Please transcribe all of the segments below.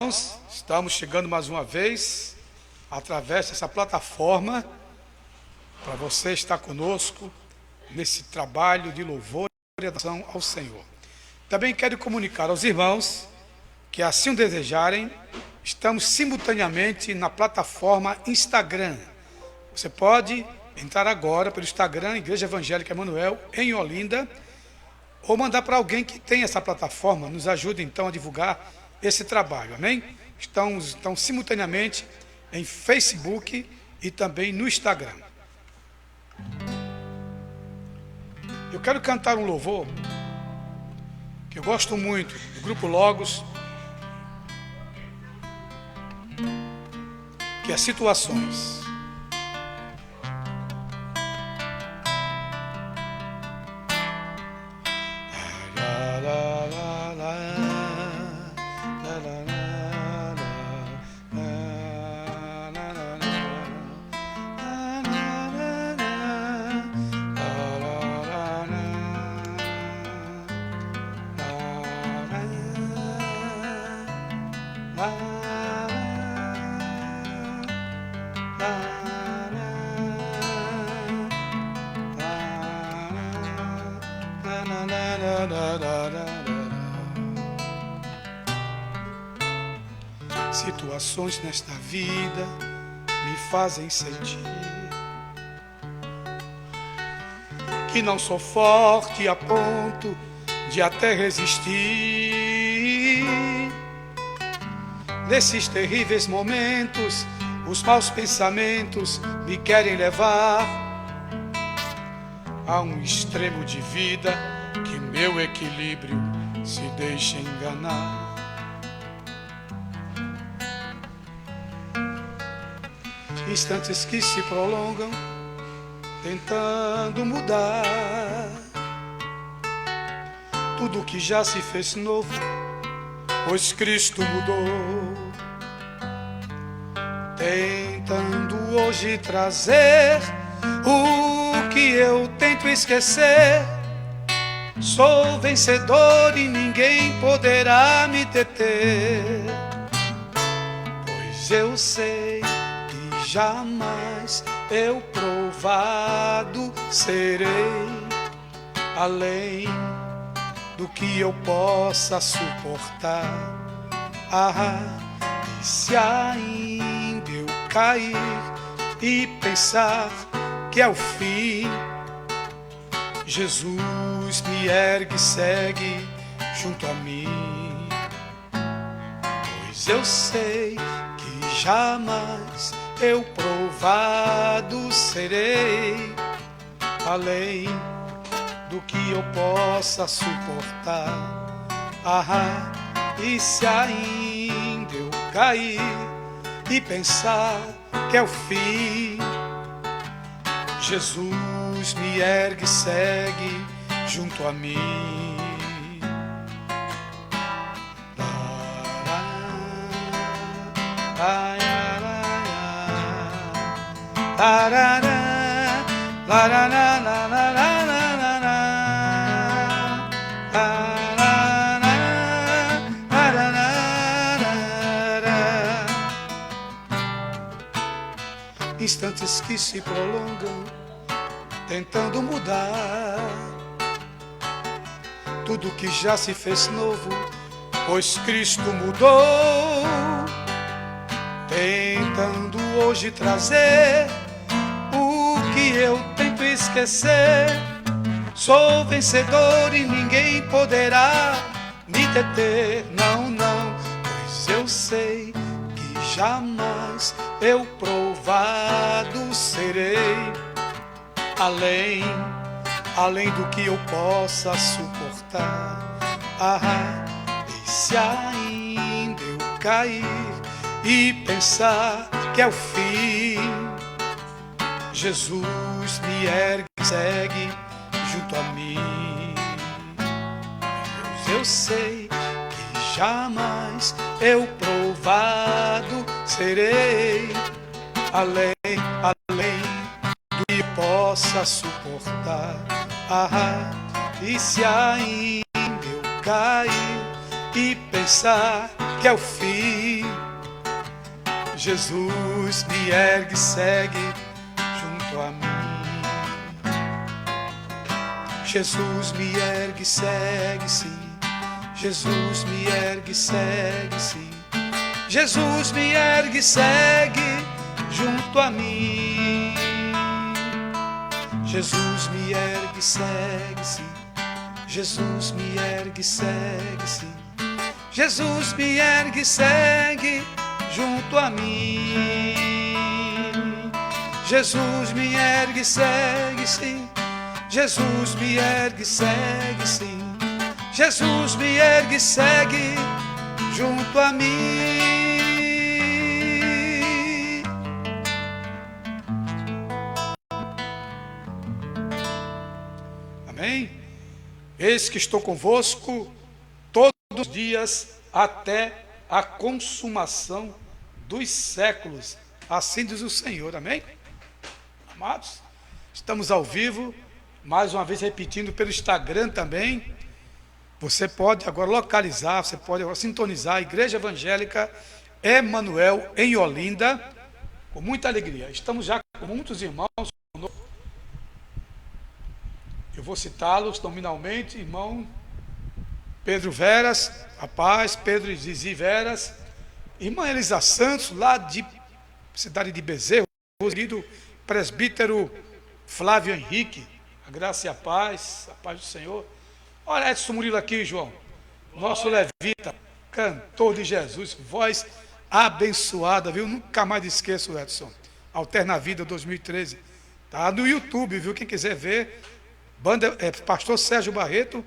Irmãos, estamos chegando mais uma vez através dessa plataforma para você estar conosco nesse trabalho de louvor e adoração ao Senhor. Também quero comunicar aos irmãos que, assim o desejarem, estamos simultaneamente na plataforma Instagram. Você pode entrar agora pelo Instagram Igreja Evangélica Emanuel em Olinda, ou mandar para alguém que tem essa plataforma. Nos ajude então a divulgar esse trabalho, amém? Estão simultaneamente em Facebook e também no Instagram. Eu quero cantar um louvor que eu gosto muito, do grupo Logos, que é Situações. Situações nesta vida me fazem sentir que não sou forte a ponto de até resistir. Nesses terríveis momentos, os maus pensamentos me querem levar a um extremo de vida que meu equilíbrio se deixa enganar. Instantes que se prolongam, tentando mudar tudo que já se fez novo, pois Cristo mudou. Tentando hoje trazer o que eu tento esquecer, sou vencedor e ninguém poderá me deter, pois eu sei que jamais eu provado serei além do que eu possa suportar. E se ainda eu cair e pensar que é o fim, Jesus me ergue e segue junto a mim, pois eu sei que jamais eu provado serei além do que eu possa suportar. E se ainda eu cair e pensar que é o fim, Jesus me ergue e segue junto a mim. Instantes que se prolongam, tentando mudar tudo que já se fez novo, pois Cristo mudou. Tentando hoje trazer o que eu tento esquecer, sou vencedor e ninguém poderá me deter. Não, não, pois eu sei que jamais eu provado serei além do que eu possa suportar. E se ainda eu cair e pensar que é o fim, Jesus me ergue e segue junto a mim, pois eu sei que jamais eu provado serei além do que possa suportar. E se ainda eu cair e pensar que é o fim. Jesus me ergue e segue junto a mim. Jesus me ergue e segue, sim. Jesus me ergue e segue, sim. Jesus me ergue e segue junto a mim. Jesus me ergue e segue, sim. Jesus me ergue e segue, sim. Jesus me ergue e segue junto a mim. Jesus me ergue e segue, sim. Jesus me ergue e segue, sim. Jesus me ergue e segue junto a mim. Amém? Eis que estou convosco todos os dias até a consumação dos séculos. Assim diz o Senhor. Amém? Amados, estamos ao vivo, mais uma vez repetindo pelo Instagram também. Você pode agora localizar, você pode agora sintonizar a Igreja Evangélica Emanuel em Olinda, com muita alegria. Estamos já com muitos irmãos. Eu vou citá-los nominalmente: irmão Pedro Veras, a paz, Pedro Zizi Veras, irmã Elisa Santos, lá de cidade de Bezerro, o querido presbítero Flávio Henrique, a graça e a paz do Senhor. Olha Edson Murilo aqui, João, nosso levita, cantor de Jesus, voz abençoada, viu? Nunca mais esqueço, Edson. Alterna Vida 2013, tá no YouTube, viu? Quem quiser ver, pastor Sérgio Barreto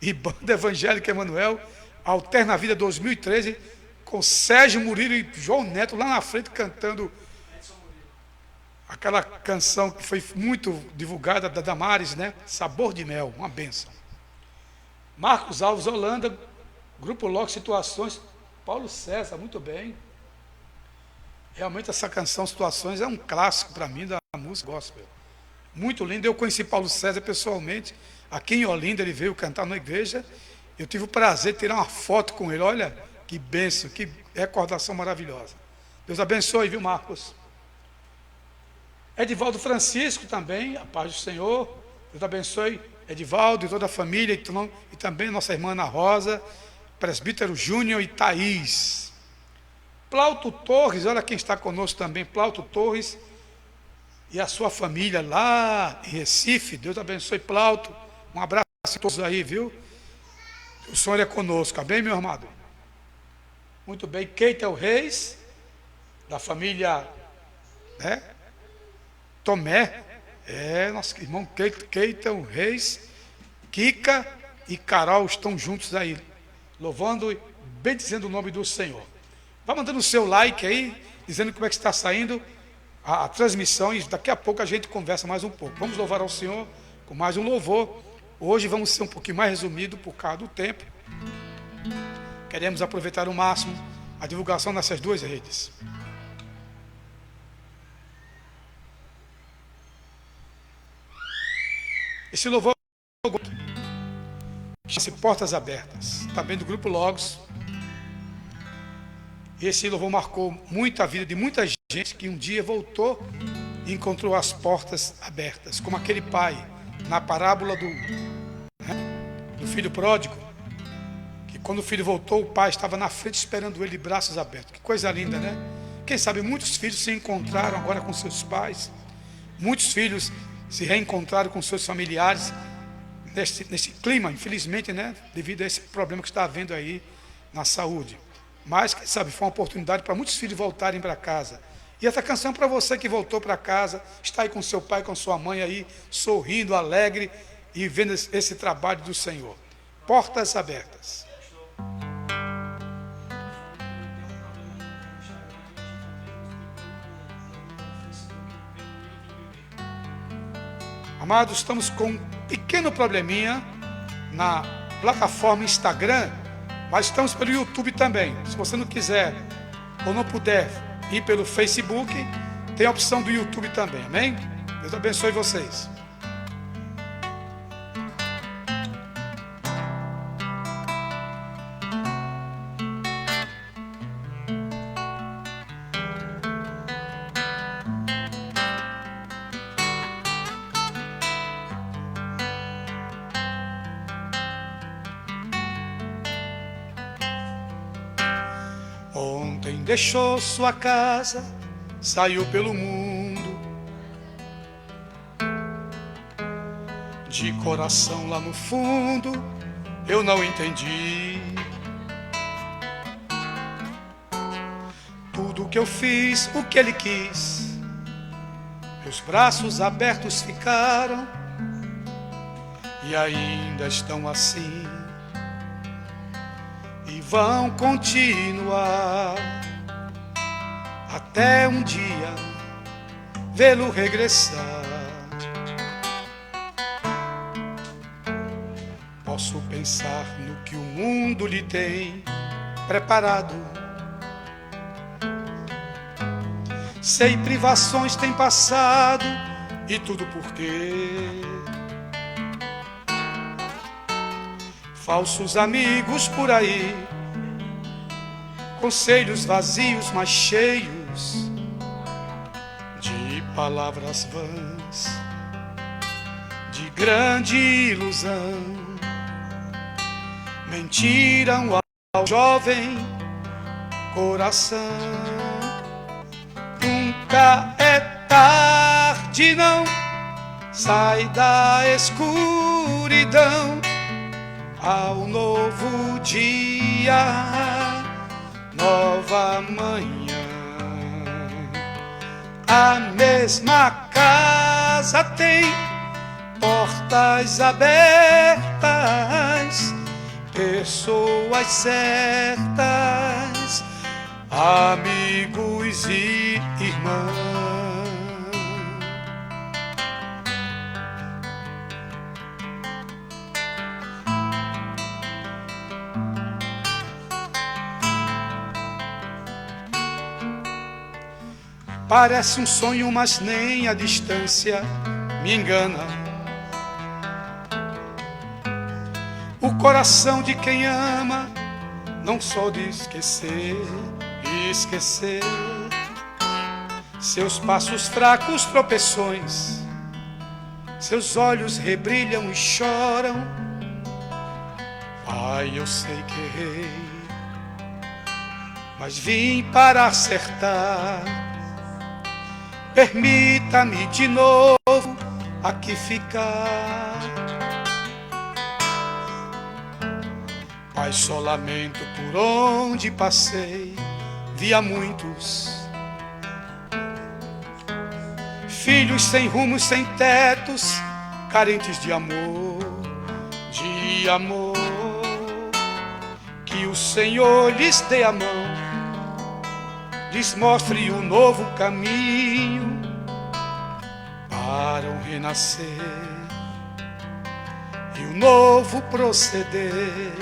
e Banda Evangélica Emanuel, Alterna Vida 2013, com Sérgio Murilo e João Neto lá na frente cantando aquela canção que foi muito divulgada da Damares, né? Sabor de Mel, uma bênção. Marcos Alves Holanda, Grupo Logo Situações, Paulo César, muito bem. Realmente essa canção Situações é um clássico para mim da música gospel. Muito lindo. Eu conheci Paulo César pessoalmente, aqui em Olinda, ele veio cantar na igreja. Eu tive o prazer de tirar uma foto com ele. Olha que bênção, que recordação maravilhosa. Deus abençoe, viu, Marcos? Edivaldo Francisco também, a paz do Senhor. Deus abençoe Edivaldo e toda a família, e também nossa irmã Ana Rosa, presbítero Júnior e Thaís. Plauto Torres, olha quem está conosco também, Plauto Torres e a sua família lá em Recife. Deus abençoe, Plauto. Um abraço a todos aí, viu? O Senhor é conosco, amém, meu amado? Muito bem. Keitel Reis, da família, né? Tomé, nosso irmão Keitel Reis, Kika e Carol estão juntos aí, louvando e bendizendo o nome do Senhor. Vai mandando o seu like aí, dizendo como é que está saindo a transmissão, e daqui a pouco a gente conversa mais um pouco. Vamos louvar ao Senhor com mais um louvor. Hoje vamos ser um pouquinho mais resumido por causa do tempo. Queremos aproveitar ao máximo a divulgação nessas duas redes. Esse louvor chama-se Portas Abertas, também do Grupo Logos. Esse louvor marcou muito a vida de muita gente que um dia voltou e encontrou as portas abertas, como aquele pai na parábola do filho pródigo, que quando o filho voltou, o pai estava na frente esperando ele de braços abertos. Que coisa linda, né? Quem sabe muitos filhos se encontraram agora com seus pais, muitos filhos se reencontraram com seus familiares nesse clima, infelizmente, né? Devido a esse problema que está havendo aí na saúde. Mas, quem sabe, foi uma oportunidade para muitos filhos voltarem para casa. E essa canção é para você que voltou para casa, está aí com seu pai, com sua mãe aí, sorrindo, alegre e vendo esse trabalho do Senhor. Portas abertas. Amados, estamos com um pequeno probleminha na plataforma Instagram, mas estamos pelo YouTube também. Se você não quiser ou não puder ir pelo Facebook, tem a opção do YouTube também, amém? Deus abençoe vocês. Ontem deixou sua casa, saiu pelo mundo, de coração lá no fundo, eu não entendi. Tudo que eu fiz, o que ele quis, meus braços abertos ficaram e ainda estão assim. E vão continuar até um dia vê-lo regressar. Posso pensar no que o mundo lhe tem preparado. Sei privações tem passado e tudo porque falsos amigos por aí, conselhos vazios, mas cheios de palavras vãs, de grande ilusão, mentiram ao jovem coração. Nunca é tarde, não, sai da escuridão ao novo dia, nova manhã. A mesma casa tem portas abertas, pessoas certas, amigos e irmãos. Parece um sonho, mas nem a distância me engana. O coração de quem ama não só de esquecer, esquecer. Seus passos fracos, tropeções, seus olhos rebrilham e choram. Pai, eu sei que errei, mas vim para acertar. Permita-me de novo aqui ficar. Pai, só lamento por onde passei, via muitos filhos sem rumos, sem tetos, carentes de amor, de amor. Que o Senhor lhes dê a mão, lhes mostre o novo caminho para um renascer e um novo proceder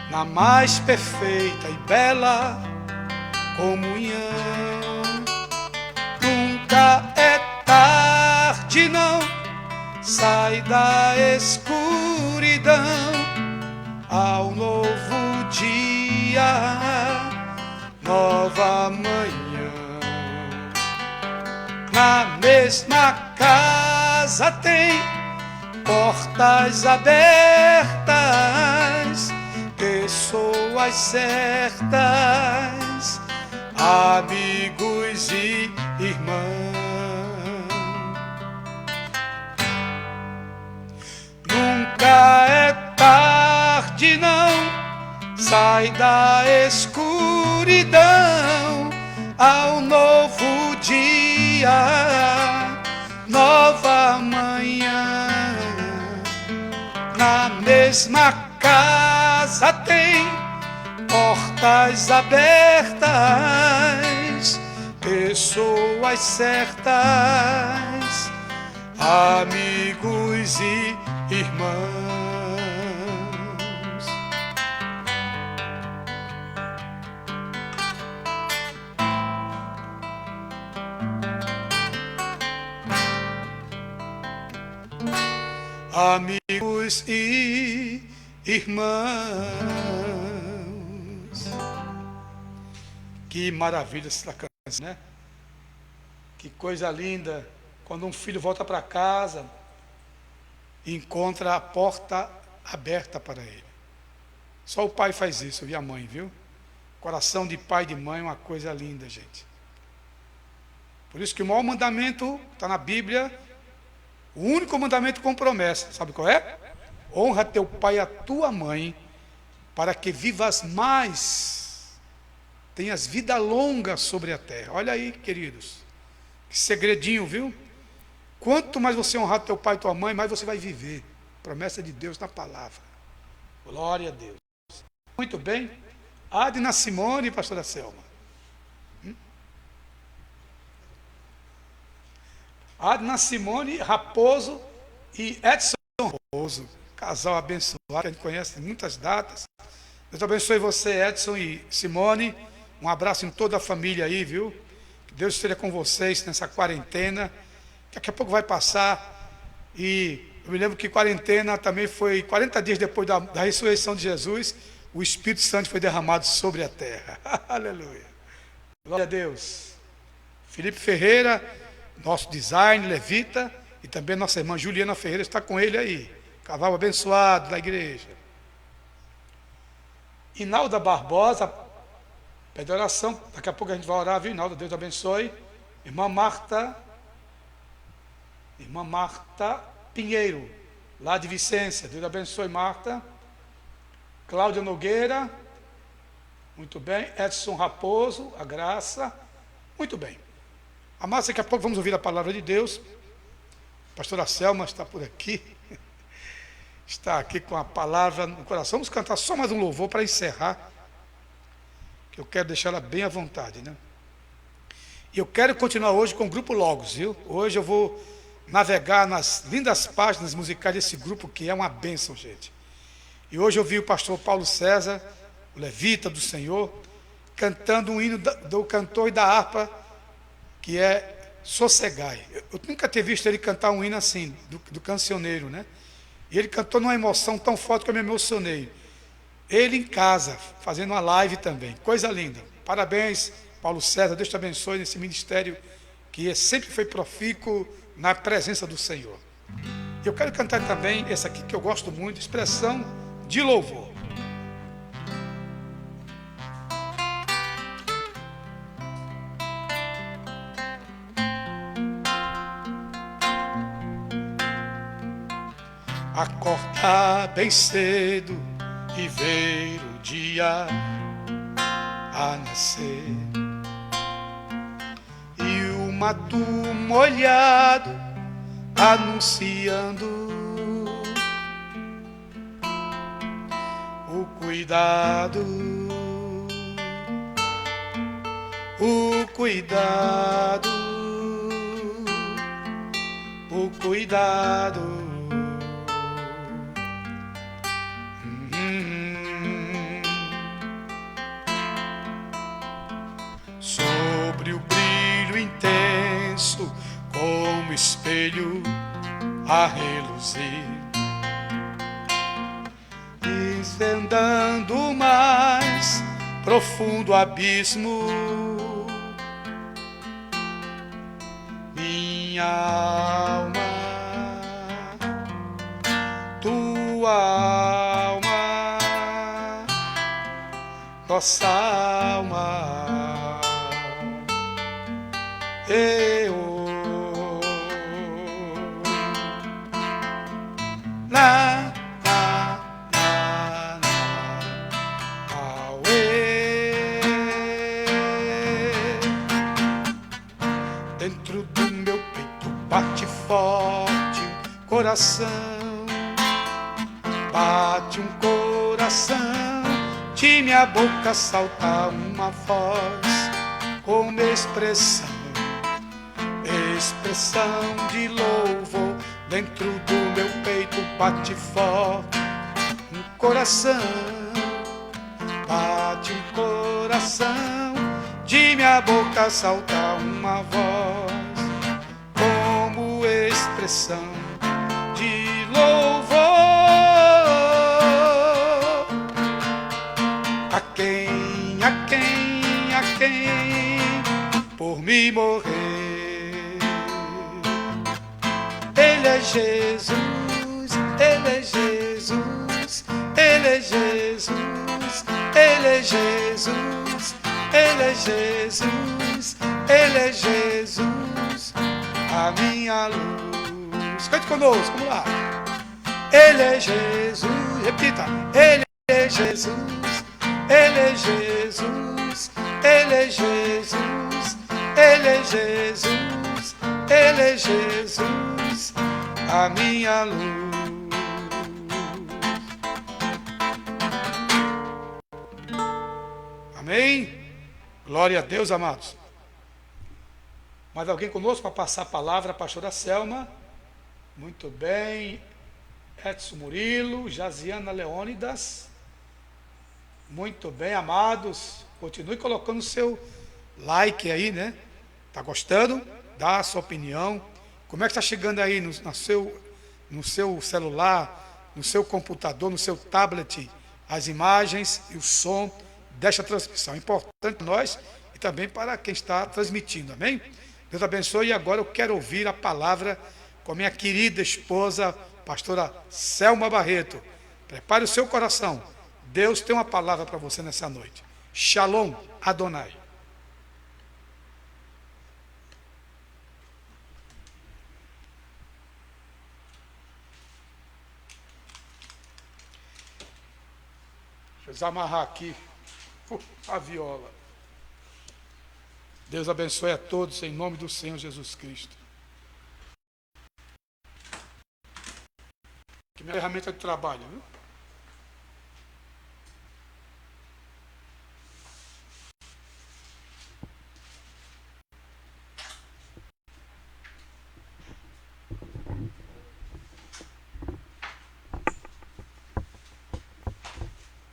na mais perfeita e bela comunhão. Nunca é tarde, não, sai da escuridão ao novo dia, nova manhã. Na mesma casa tem portas abertas, pessoas certas, amigos e irmãos. Nunca é tarde, não, sai da escuridão ao novo dia, nova manhã. Na mesma casa tem portas abertas, pessoas certas, amigos e irmãos. Amigos e irmãos. Que maravilha essa canção, né? Que coisa linda quando um filho volta para casa e encontra a porta aberta para ele. Só o pai faz isso, e a mãe, viu? Coração de pai e de mãe é uma coisa linda, gente. Por isso que o maior mandamento está na Bíblia, o único mandamento com promessa. Sabe qual é? Honra teu pai e a tua mãe, para que vivas mais, tenhas vida longa sobre a terra. Olha aí, queridos, que segredinho, viu? Quanto mais você honrar teu pai e tua mãe, mais você vai viver. Promessa de Deus na palavra. Glória a Deus. Muito bem. Adna Simone e pastora Selma. Adna Simone Raposo e Edson Raposo. Casal abençoado, que a gente conhece muitas datas. Deus abençoe você, Edson e Simone. Um abraço em toda a família aí, viu? Que Deus esteja com vocês nessa quarentena. Daqui a pouco vai passar. E eu me lembro que quarentena também foi 40 dias depois da ressurreição de Jesus. O Espírito Santo foi derramado sobre a terra. Aleluia. Glória a Deus. Felipe Ferreira, nosso design, levita. E também nossa irmã Juliana Ferreira está com ele aí. Cavalo abençoado da igreja. Inalda Barbosa, pede oração. Daqui a pouco a gente vai orar, viu, Inalda? Deus abençoe. Irmã Marta Pinheiro, lá de Vicência. Deus abençoe, Marta. Cláudia Nogueira. Muito bem. Edson Raposo, a graça. Muito bem. Amados, daqui a pouco vamos ouvir a palavra de Deus. A pastora Selma está por aqui. Está aqui com a palavra no coração. Vamos cantar só mais um louvor para encerrar, que eu quero deixar ela bem à vontade, né? E eu quero continuar hoje com o grupo Logos, viu? Hoje eu vou navegar nas lindas páginas musicais desse grupo, que é uma bênção, gente. E hoje eu vi o pastor Paulo César, o levita do Senhor, cantando um hino do cantor e da harpa, que é Sossegai. Eu nunca tinha visto ele cantar um hino assim, do cancioneiro, né? E ele cantou numa emoção tão forte que eu me emocionei. Ele em casa, fazendo uma live também. Coisa linda. Parabéns, Paulo César. Deus te abençoe nesse ministério que sempre foi profícuo na presença do Senhor. Eu quero cantar também essa aqui que eu gosto muito, expressão de louvor. Acordar bem cedo e ver o dia a nascer, e o mato molhado anunciando o cuidado, o cuidado, o cuidado. Sobre o brilho intenso, como espelho a reluzir, desvendando o mais profundo abismo, minha alma, tua alma, nossa alma. La, la, la, la, auê. Dentro do meu peito bate forte um coração, bate um coração, de minha boca salta uma voz como expressão de louvor. Dentro do meu peito bate forte um coração, bate um coração, de minha boca salta uma voz como expressão de louvor. A quem por mim morrer. Ele é Jesus, Ele é Jesus, Ele é Jesus, Ele é Jesus, Ele é Jesus, Ele é Jesus, a minha luz. Cante conosco, vamos lá. Ele é Jesus, repita. Ele é Jesus, Ele é Jesus, Ele é Jesus, Ele é Jesus, Ele é Jesus, a minha luz. Amém? Glória a Deus, amados. Mais alguém conosco para passar a palavra? A pastora Selma. Muito bem. Edson Murilo, Jaziana Leônidas. Muito bem, amados. Continue colocando o seu like aí, né? Tá gostando? Dá a sua opinião. Como é que está chegando aí no seu celular, no seu computador, no seu tablet, as imagens e o som desta transmissão? É importante para nós e também para quem está transmitindo, amém? Deus abençoe. E agora eu quero ouvir a palavra com a minha querida esposa, pastora Selma Barreto. Prepare o seu coração. Deus tem uma palavra para você nessa noite. Shalom Adonai. Deixa eu desamarrar aqui a viola. Deus abençoe a todos em nome do Senhor Jesus Cristo. Que minha ferramenta de trabalho, viu?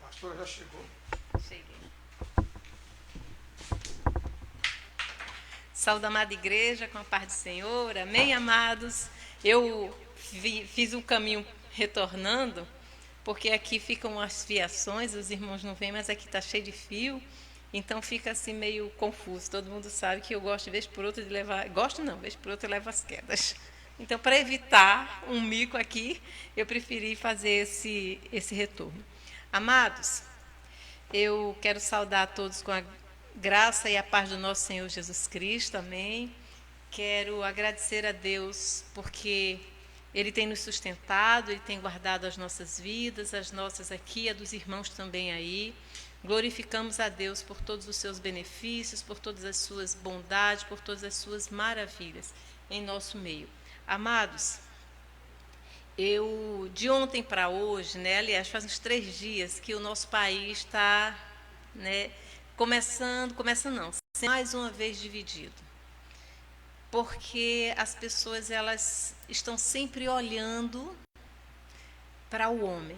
A pastora já chegou. Cheguei. Saúde, amada igreja, com a paz do Senhor. Amém, amados? Eu fiz um caminho retornando, porque aqui ficam as fiações, os irmãos não veem, mas aqui está cheio de fio, então fica assim meio confuso. Todo mundo sabe que eu gosto, de vez por outra, de levar... Gosto não, vez por outra eu levo as quedas. Então, para evitar um mico aqui, eu preferi fazer esse retorno. Amados, eu quero saudar a todos com a graça e a paz do nosso Senhor Jesus Cristo, amém. Quero agradecer a Deus porque Ele tem nos sustentado, Ele tem guardado as nossas vidas, as nossas aqui, a dos irmãos também aí. Glorificamos a Deus por todos os seus benefícios, por todas as suas bondades, por todas as suas maravilhas em nosso meio. Amados, eu de ontem para hoje, né, aliás, faz uns 3 dias que o nosso país está, né, começando não, mais uma vez dividido. Porque as pessoas, elas estão sempre olhando para o homem.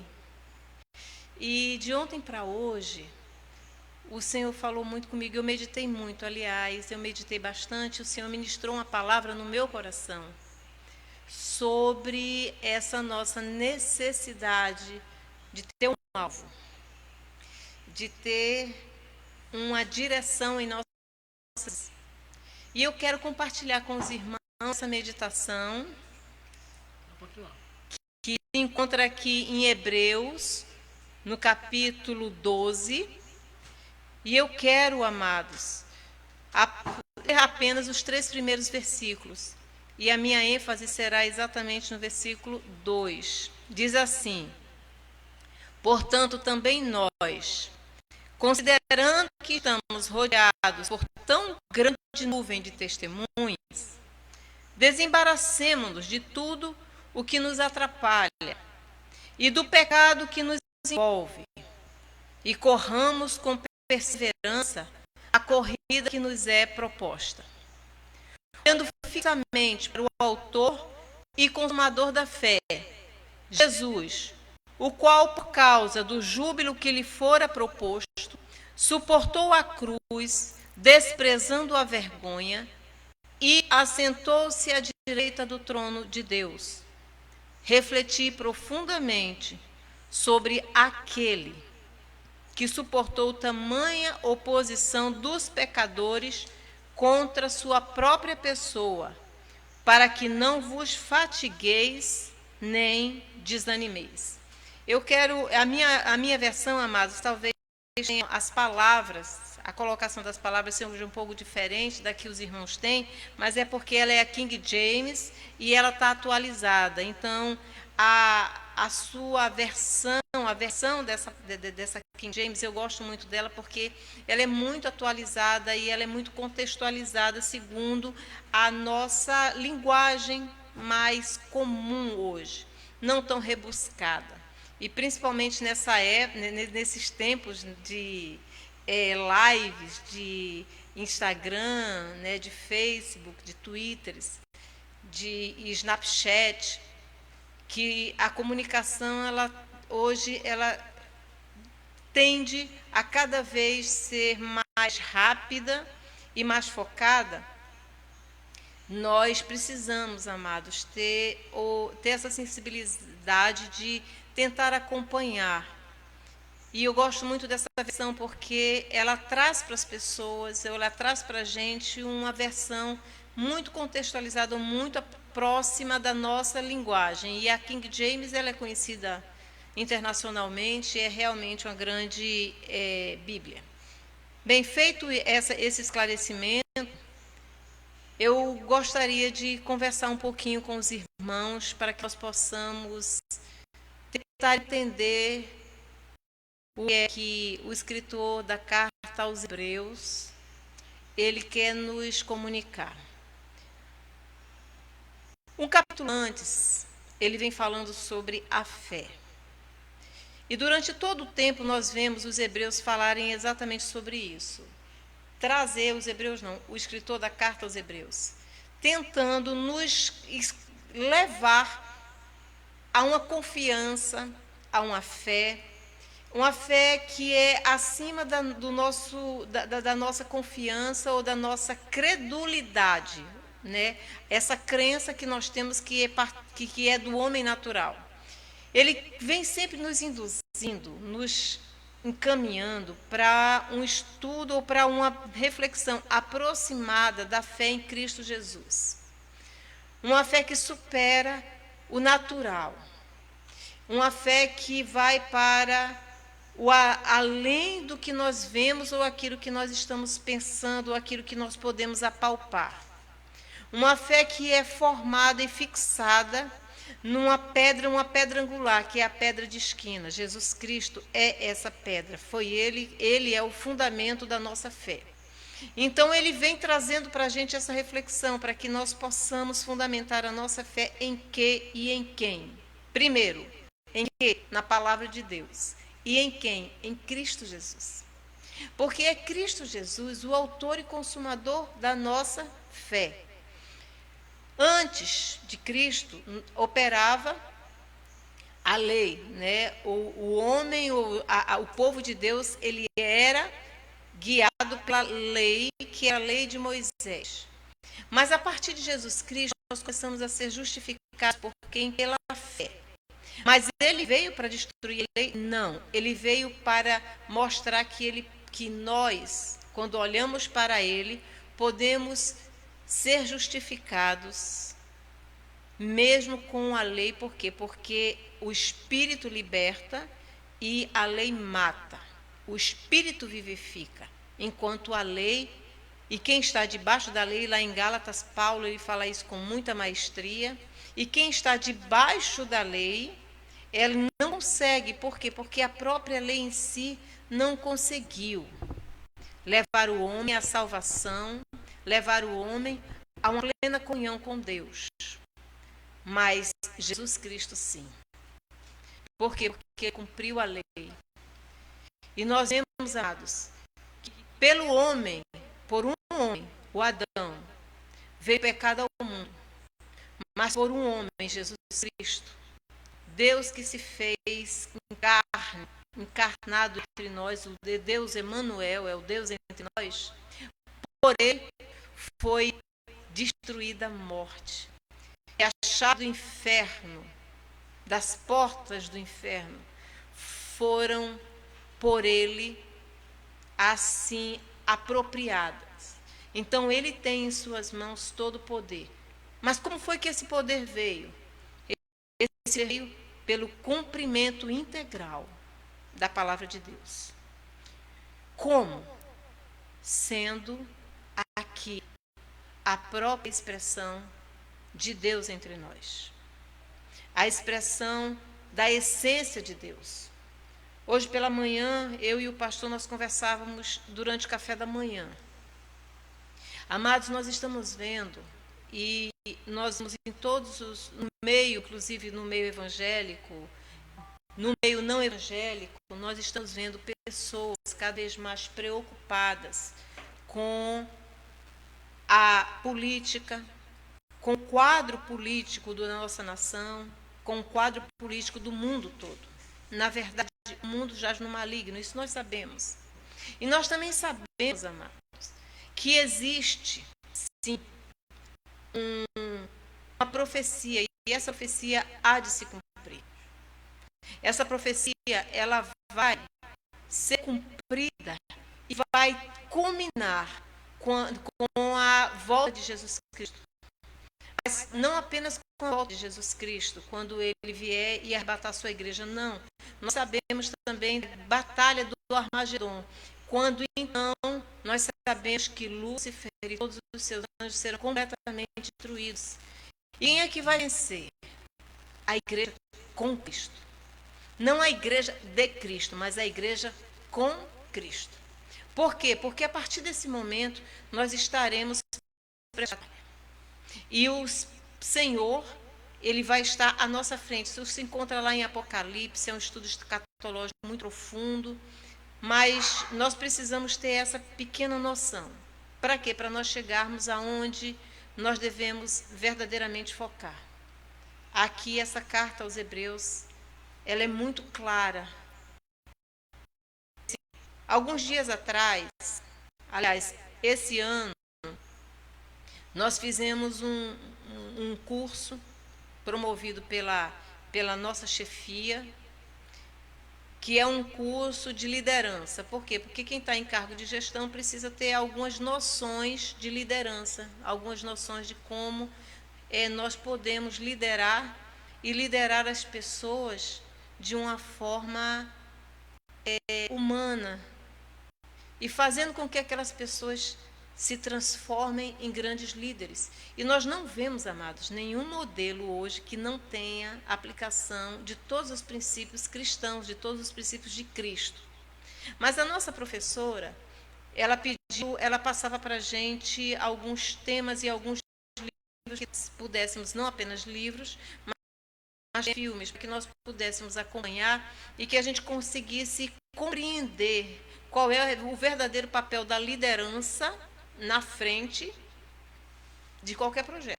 E de ontem para hoje, o Senhor falou muito comigo, eu meditei muito, aliás, eu meditei bastante, o Senhor ministrou uma palavra no meu coração sobre essa nossa necessidade de ter um alvo, de ter uma direção em nossas. E eu quero compartilhar com os irmãos essa meditação que se encontra aqui em Hebreus, no capítulo 12. E eu quero, amados, ler apenas os 3 primeiros versículos. E a minha ênfase será exatamente no versículo 2. Diz assim: portanto, também nós, considerando que estamos rodeados por tão grande nuvem de testemunhas, desembaracemo-nos de tudo o que nos atrapalha e do pecado que nos envolve, e corramos com perseverança a corrida que nos é proposta, olhando fixamente para o autor e consumador da fé, Jesus, o qual, por causa do júbilo que lhe fora proposto, suportou a cruz, desprezando a vergonha, e assentou-se à direita do trono de Deus. Refleti profundamente sobre aquele que suportou tamanha oposição dos pecadores contra sua própria pessoa, para que não vos fatigueis nem desanimeis. Eu quero, a minha versão, amados, talvez tenham as palavras, a colocação das palavras seja um pouco diferente da que os irmãos têm, mas é porque ela é a King James e ela está atualizada. Então, a sua versão, a versão dessa King James, eu gosto muito dela porque ela é muito atualizada e ela é muito contextualizada segundo a nossa linguagem mais comum hoje, não tão rebuscada. E principalmente nessa época, nesses tempos de lives, de Instagram, né, de Facebook, de Twitters, de Snapchat, que a comunicação hoje ela tende a cada vez ser mais rápida e mais focada. Nós precisamos, amados, ter essa sensibilidade de tentar acompanhar. E eu gosto muito dessa versão porque ela traz para as pessoas, ela traz para a gente uma versão muito contextualizada, muito próxima da nossa linguagem. E a King James ela é conhecida internacionalmente, é realmente uma grande Bíblia. Bem feito esse esclarecimento, eu gostaria de conversar um pouquinho com os irmãos para que nós possamos tentar entender o que é que o escritor da carta aos Hebreus ele quer nos comunicar. Um capítulo antes, ele vem falando sobre a fé. E durante todo o tempo nós vemos os hebreus falarem exatamente sobre isso. Trazer os hebreus, não, o escritor da carta aos Hebreus, tentando nos levar a uma confiança, a uma fé que é acima da nossa confiança ou da nossa credulidade, né? Essa crença que nós temos que é do homem natural. Ele vem sempre nos induzindo, nos encaminhando para um estudo ou para uma reflexão aproximada da fé em Cristo Jesus. Uma fé que supera o natural. Uma fé que vai para além do que nós vemos ou aquilo que nós estamos pensando ou aquilo que nós podemos apalpar. Uma fé que é formada e fixada uma pedra angular, que é a pedra de esquina. Jesus Cristo é essa pedra. Ele é o fundamento da nossa fé. Então, ele vem trazendo para a gente essa reflexão, para que nós possamos fundamentar a nossa fé em que e em quem. Primeiro, em que? Na palavra de Deus. E em quem? Em Cristo Jesus. Porque é Cristo Jesus o autor e consumador da nossa fé. Antes de Cristo, operava a lei, né? O homem, o povo de Deus, ele era guiado pela lei, que é a lei de Moisés. Mas a partir de Jesus Cristo, nós começamos a ser justificados por quem? Pela fé. Mas ele veio para destruir a lei? Não. Ele veio para mostrar que nós, quando olhamos para ele, podemos ser justificados, mesmo com a lei. Por quê? Porque o Espírito liberta e a lei mata. O Espírito vivifica, enquanto a lei, e quem está debaixo da lei, lá em Gálatas, Paulo ele fala isso com muita maestria, e quem está debaixo da lei, ele não consegue. Por quê? Porque a própria lei em si não conseguiu levar o homem à salvação, levar o homem a uma plena comunhão com Deus. Mas Jesus Cristo sim. Por quê? Porque cumpriu a lei. E nós vemos, amados, que pelo homem, por um homem, o Adão, veio pecado ao mundo. Mas por um homem, Jesus Cristo, Deus que se fez encarnado entre nós, o Deus Emanuel, é o Deus entre nós, por ele foi destruída a morte. E a chave do inferno, das portas do inferno, foram por ele assim apropriadas. Então ele tem em suas mãos todo o poder. Mas como foi que esse poder veio? Esse veio pelo cumprimento integral da palavra de Deus. Como? Sendo aqui a própria expressão de Deus entre nós. A expressão da essência de Deus. Hoje pela manhã, eu e o pastor, nós conversávamos durante o café da manhã. Amados, nós estamos vendo, e nós vamos em todos os, no meio, inclusive no meio evangélico, no meio não evangélico, nós estamos vendo pessoas cada vez mais preocupadas com a política, com o quadro político da nossa nação, com o quadro político do mundo todo. Na verdade, o mundo jaz no maligno, isso nós sabemos. E nós também sabemos, amados, que existe, sim, uma profecia, e essa profecia há de se cumprir. Essa profecia, ela vai ser cumprida e vai culminar com a volta de Jesus Cristo. Mas não apenas com a volta de Jesus Cristo, quando ele vier e arrebatar a sua igreja, não. Nós sabemos também da batalha do Armagedon, quando então nós sabemos que Lúcifer e todos os seus anjos serão completamente destruídos. E quem é que vai vencer? A igreja com Cristo. Não a igreja de Cristo, mas a igreja com Cristo. Por quê? Porque a partir desse momento nós estaremos preparados. E o Senhor, ele vai estar à nossa frente. Isso se encontra lá em Apocalipse, é um estudo escatológico muito profundo, mas nós precisamos ter essa pequena noção. Para quê? Para nós chegarmos aonde nós devemos verdadeiramente focar. Aqui, essa carta aos Hebreus, ela é muito clara. Alguns dias atrás, aliás, esse ano, nós fizemos um curso promovido pela nossa chefia, que é um curso de liderança. Por quê? Porque quem está em cargo de gestão precisa ter algumas noções de liderança, algumas noções de como nós podemos liderar e liderar as pessoas de uma forma humana e fazendo com que aquelas pessoas se transformem em grandes líderes. E nós não vemos, amados, nenhum modelo hoje que não tenha aplicação de todos os princípios cristãos, de todos os princípios de Cristo. Mas a nossa professora, ela passava para a gente alguns temas e alguns livros que pudéssemos, não apenas livros, mas filmes, para que nós pudéssemos acompanhar e que a gente conseguisse compreender qual é o verdadeiro papel da liderança na frente de qualquer projeto.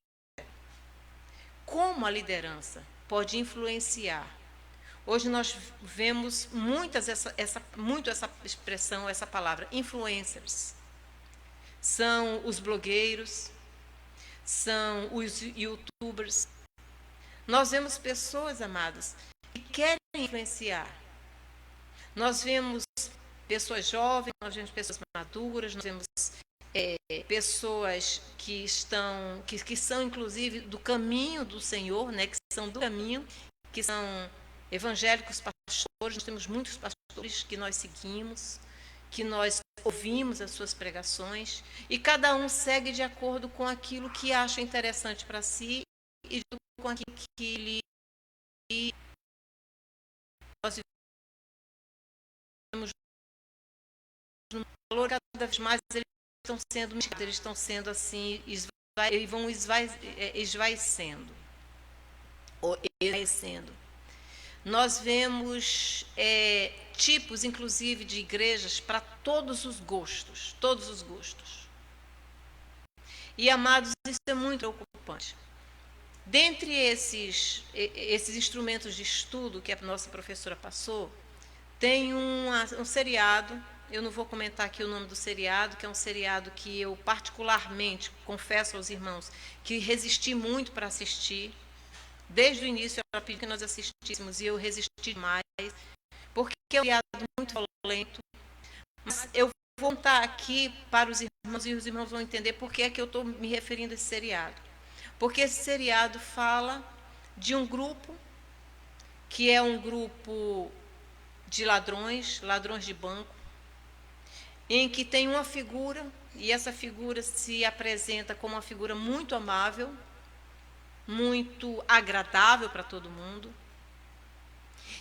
Como a liderança pode influenciar. Hoje nós vemos muito essa expressão, essa palavra, influencers. São os blogueiros, são os youtubers. Nós vemos pessoas, amadas, que querem influenciar. Nós vemos pessoas jovens, nós vemos pessoas maduras, nós vemos pessoas que são inclusive do caminho do Senhor, né, que são do caminho, que são evangélicos, pastores. Nós temos muitos pastores que nós seguimos, que nós ouvimos as suas pregações, e cada um segue de acordo com aquilo que acha interessante para si e com aquilo que nós vivemos no valor. Cada vez mais eles estão sendo assim, e vão esvaecendo. Nós vemos tipos, inclusive, de igrejas para todos os gostos. E, amados, isso é muito preocupante. Dentre esses instrumentos de estudo que a nossa professora passou, tem um seriado. Eu não vou comentar aqui o nome do seriado, que é um seriado que eu particularmente, confesso aos irmãos, que resisti muito para assistir. Desde o início ela pediu que nós assistíssemos e eu resisti mais, porque é um seriado muito violento. Mas eu vou contar aqui para os irmãos e os irmãos vão entender por que é que eu estou me referindo a esse seriado. Porque esse seriado fala de um grupo que é um grupo de ladrões de banco. em que tem uma figura, e essa figura se apresenta como uma figura muito amável, muito agradável para todo mundo.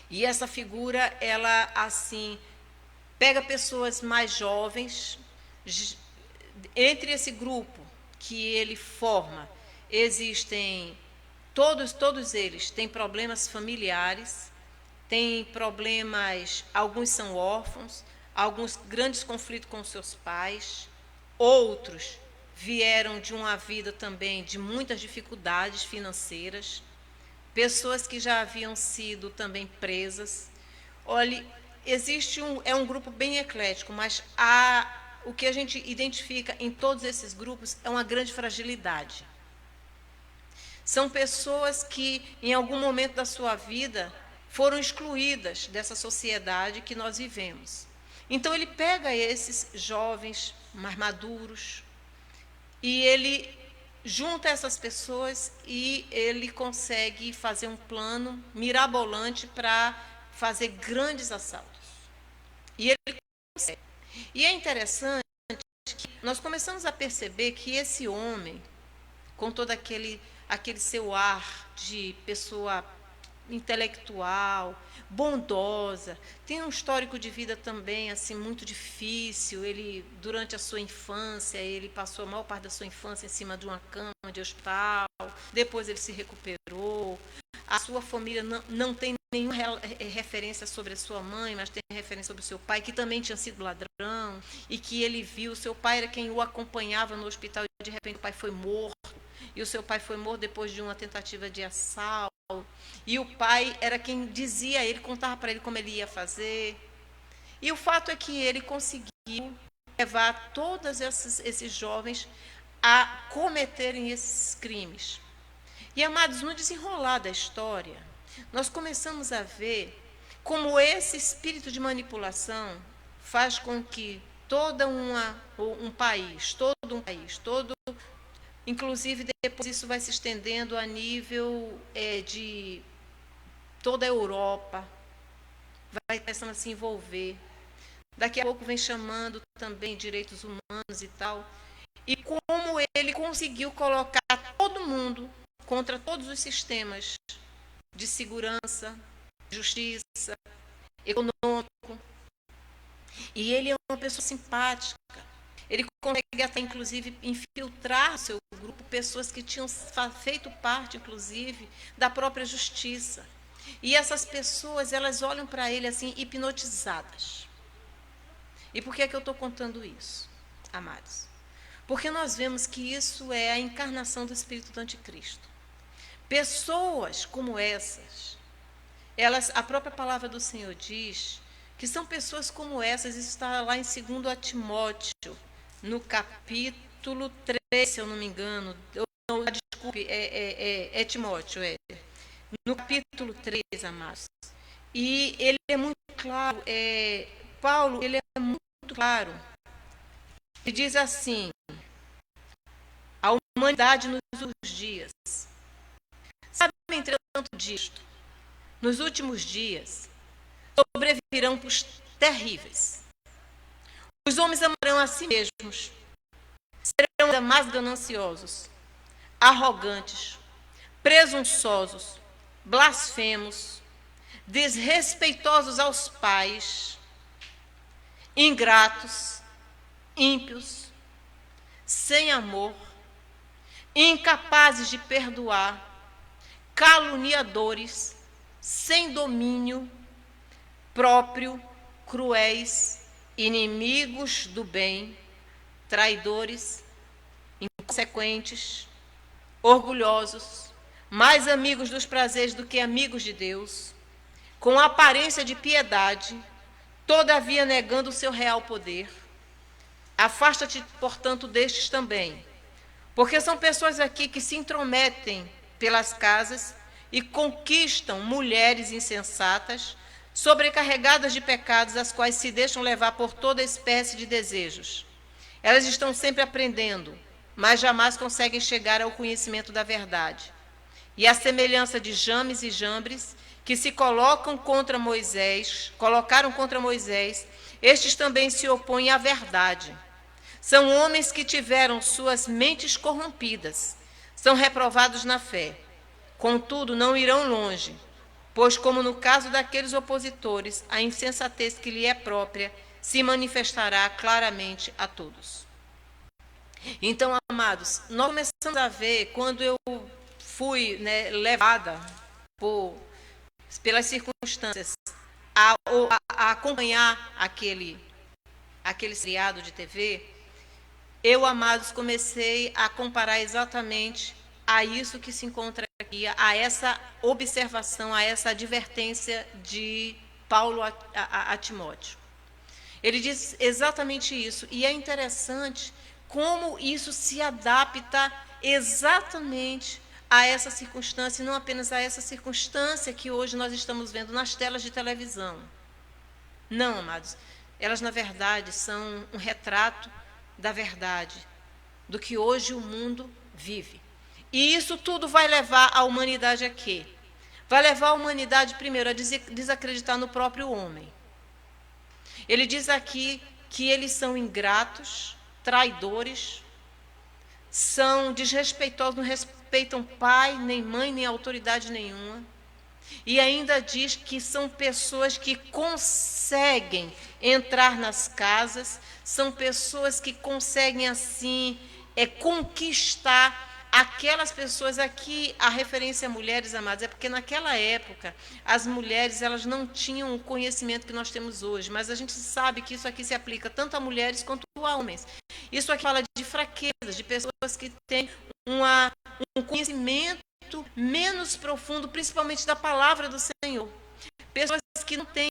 E essa figura, ela assim, pega pessoas mais jovens. Entre esse grupo que ele forma, existem, todos eles têm problemas familiares, têm problemas, alguns são órfãos, alguns grandes conflitos com seus pais, outros vieram de uma vida também de muitas dificuldades financeiras, pessoas que já haviam sido também presas. Olha, é um grupo bem eclético, mas o que a gente identifica em todos esses grupos é uma grande fragilidade. São pessoas que, em algum momento da sua vida, foram excluídas dessa sociedade que nós vivemos. Então, ele pega esses jovens mais maduros e ele junta essas pessoas e ele consegue fazer um plano mirabolante para fazer grandes assaltos. E ele consegue. E é interessante que nós começamos a perceber que esse homem, com todo aquele seu ar de pessoa intelectual, bondosa, tem um histórico de vida também assim muito difícil. Ele, durante a sua infância, ele passou a maior parte da sua infância em cima de uma cama de hospital, depois ele se recuperou. A sua família não tem nenhuma referência sobre a sua mãe, mas tem referência sobre o seu pai, que também tinha sido ladrão, e que ele viu, o seu pai era quem o acompanhava no hospital, e de repente o pai foi morto, e o seu pai foi morto depois de uma tentativa de assalto, e o pai era quem dizia a ele, contava para ele como ele ia fazer. E o fato é que ele conseguiu levar todos esses jovens a cometerem esses crimes. E, amados, no desenrolar da história, nós começamos a ver como esse espírito de manipulação faz com que um país, inclusive depois isso vai se estendendo a nível de toda a Europa, vai começando a se envolver. Daqui a pouco vem chamando também direitos humanos e tal. E como ele conseguiu colocar todo mundo contra todos os sistemas de segurança, justiça, econômico. E ele é uma pessoa simpática. Ele consegue até, inclusive, infiltrar no seu grupo pessoas que tinham feito parte, inclusive, da própria justiça. E essas pessoas, elas olham para ele assim, hipnotizadas. E por que é que eu estou contando isso, amados? Porque nós vemos que isso é a encarnação do espírito do anticristo. Pessoas como essas, a própria palavra do Senhor diz que são pessoas como essas. Isso está lá em 2 Timóteo, no capítulo 3, se eu não me engano. Desculpe, é Timóteo, no capítulo 3, amados. E ele é muito claro, Paulo, ele é muito claro. Ele diz assim: a humanidade nos últimos dias. Sabe, entretanto, disto, nos últimos dias, sobrevirão tempos terríveis. Os homens amarão a si mesmos, serão ainda mais gananciosos, arrogantes, presunçosos, blasfemos, desrespeitosos aos pais, ingratos, ímpios, sem amor, incapazes de perdoar, caluniadores, sem domínio próprio, cruéis, inimigos do bem, traidores, inconsequentes, orgulhosos, mais amigos dos prazeres do que amigos de Deus, com aparência de piedade, todavia negando o seu real poder. Afasta-te, portanto, destes também, porque são pessoas aqui que se intrometem pelas casas e conquistam mulheres insensatas, sobrecarregadas de pecados, as quais se deixam levar por toda espécie de desejos. Elas estão sempre aprendendo, mas jamais conseguem chegar ao conhecimento da verdade. E à semelhança de James e Jambres, que se colocaram contra Moisés, Estes também se opõem à verdade. São homens que tiveram suas mentes corrompidas. São reprovados na fé. Contudo, não irão longe, pois, como no caso daqueles opositores, a insensatez que lhe é própria se manifestará claramente a todos. Então, amados, nós começamos a ver, quando eu fui levada pelas circunstâncias a acompanhar aquele seriado de TV, eu, amados, comecei a comparar exatamente a isso que se encontra aqui, a essa observação, a essa advertência de Paulo a Timóteo. Ele diz exatamente isso, e é interessante como isso se adapta exatamente a essa circunstância, e não apenas a essa circunstância que hoje nós estamos vendo nas telas de televisão. Não, amados, elas na verdade são um retrato da verdade, do que hoje o mundo vive. E isso tudo vai levar a humanidade a quê? Vai levar a humanidade primeiro a desacreditar no próprio homem. Ele diz aqui que eles são ingratos, traidores, são desrespeitosos, não respeitam pai, nem mãe, nem autoridade nenhuma. E ainda diz que são pessoas que conseguem entrar nas casas, são pessoas que conseguem, assim, conquistar aquelas pessoas. Aqui, a referência a mulheres, amadas, é porque naquela época as mulheres elas não tinham o conhecimento que nós temos hoje, mas a gente sabe que isso aqui se aplica tanto a mulheres quanto a homens. Isso aqui fala de fraquezas, de pessoas que têm um conhecimento menos profundo, principalmente da palavra do Senhor. Pessoas que não têm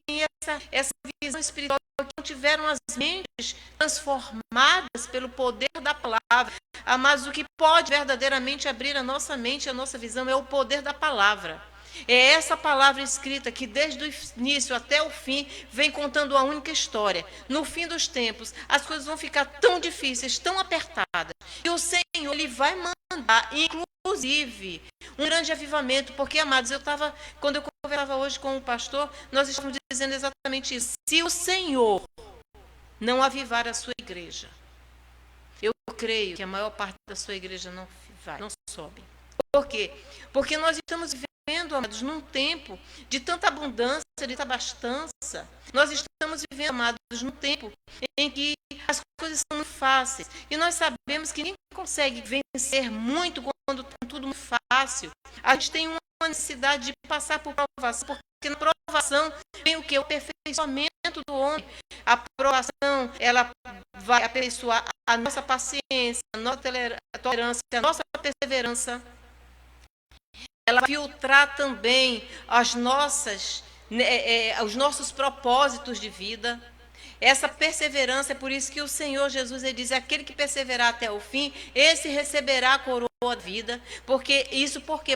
essa visão espiritual, que não tiveram as mentes transformadas pelo poder da palavra. Mas o que pode verdadeiramente abrir a nossa mente, a nossa visão, é o poder da palavra. É essa palavra escrita que desde o início até o fim vem contando a única história. No fim dos tempos, as coisas vão ficar tão difíceis, tão apertadas, e o Senhor ele vai mandar, inclusive, um grande avivamento. Porque, amados, quando eu conversava hoje com o pastor, nós estávamos dizendo exatamente isso. Se o Senhor não avivar a sua igreja, eu creio que a maior parte da sua igreja não sobe. Por quê? Porque nós estamos vivendo, amados, num tempo de tanta abundância, de tanta abastança. Nós estamos vivendo, amados, num tempo em que as coisas são muito fáceis. E nós sabemos que ninguém consegue vencer muito quando está tudo muito fácil. A gente tem uma necessidade de passar por provação, porque na provação vem o quê? O aperfeiçoamento do homem. A provação, ela vai aperfeiçoar a nossa paciência, a nossa tolerância, a nossa perseverança. Ela vai filtrar também os nossos propósitos de vida. Essa perseverança, é por isso que o Senhor Jesus ele diz: aquele que perseverar até o fim, esse receberá a coroa da vida. Por quê?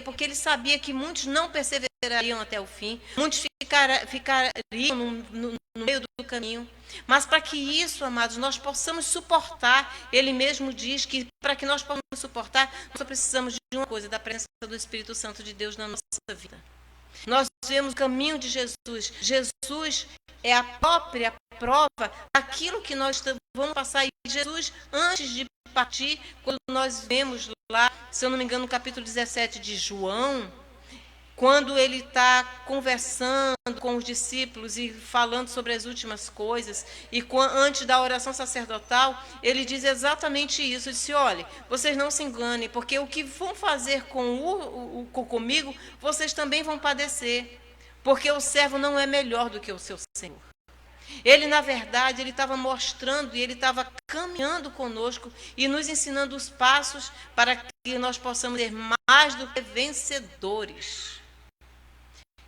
Porque ele sabia que muitos não perseverariam até o fim, muitos ficariam no meio do caminho. Mas para que isso, amados, nós possamos suportar, ele mesmo diz que para que nós possamos suportar, nós só precisamos de uma coisa: da presença do Espírito Santo de Deus na nossa vida. Nós vemos o caminho de Jesus. Jesus é a própria prova daquilo que nós vamos passar. E Jesus, antes de partir, quando nós vemos lá, se eu não me engano, no capítulo 17 de João, quando ele está conversando com os discípulos e falando sobre as últimas coisas, e antes da oração sacerdotal, ele diz exatamente isso. Ele disse: olha, vocês não se enganem, porque o que vão fazer comigo, vocês também vão padecer, porque o servo não é melhor do que o seu senhor. Ele, na verdade, ele estava mostrando e ele estava caminhando conosco e nos ensinando os passos para que nós possamos ser mais do que vencedores.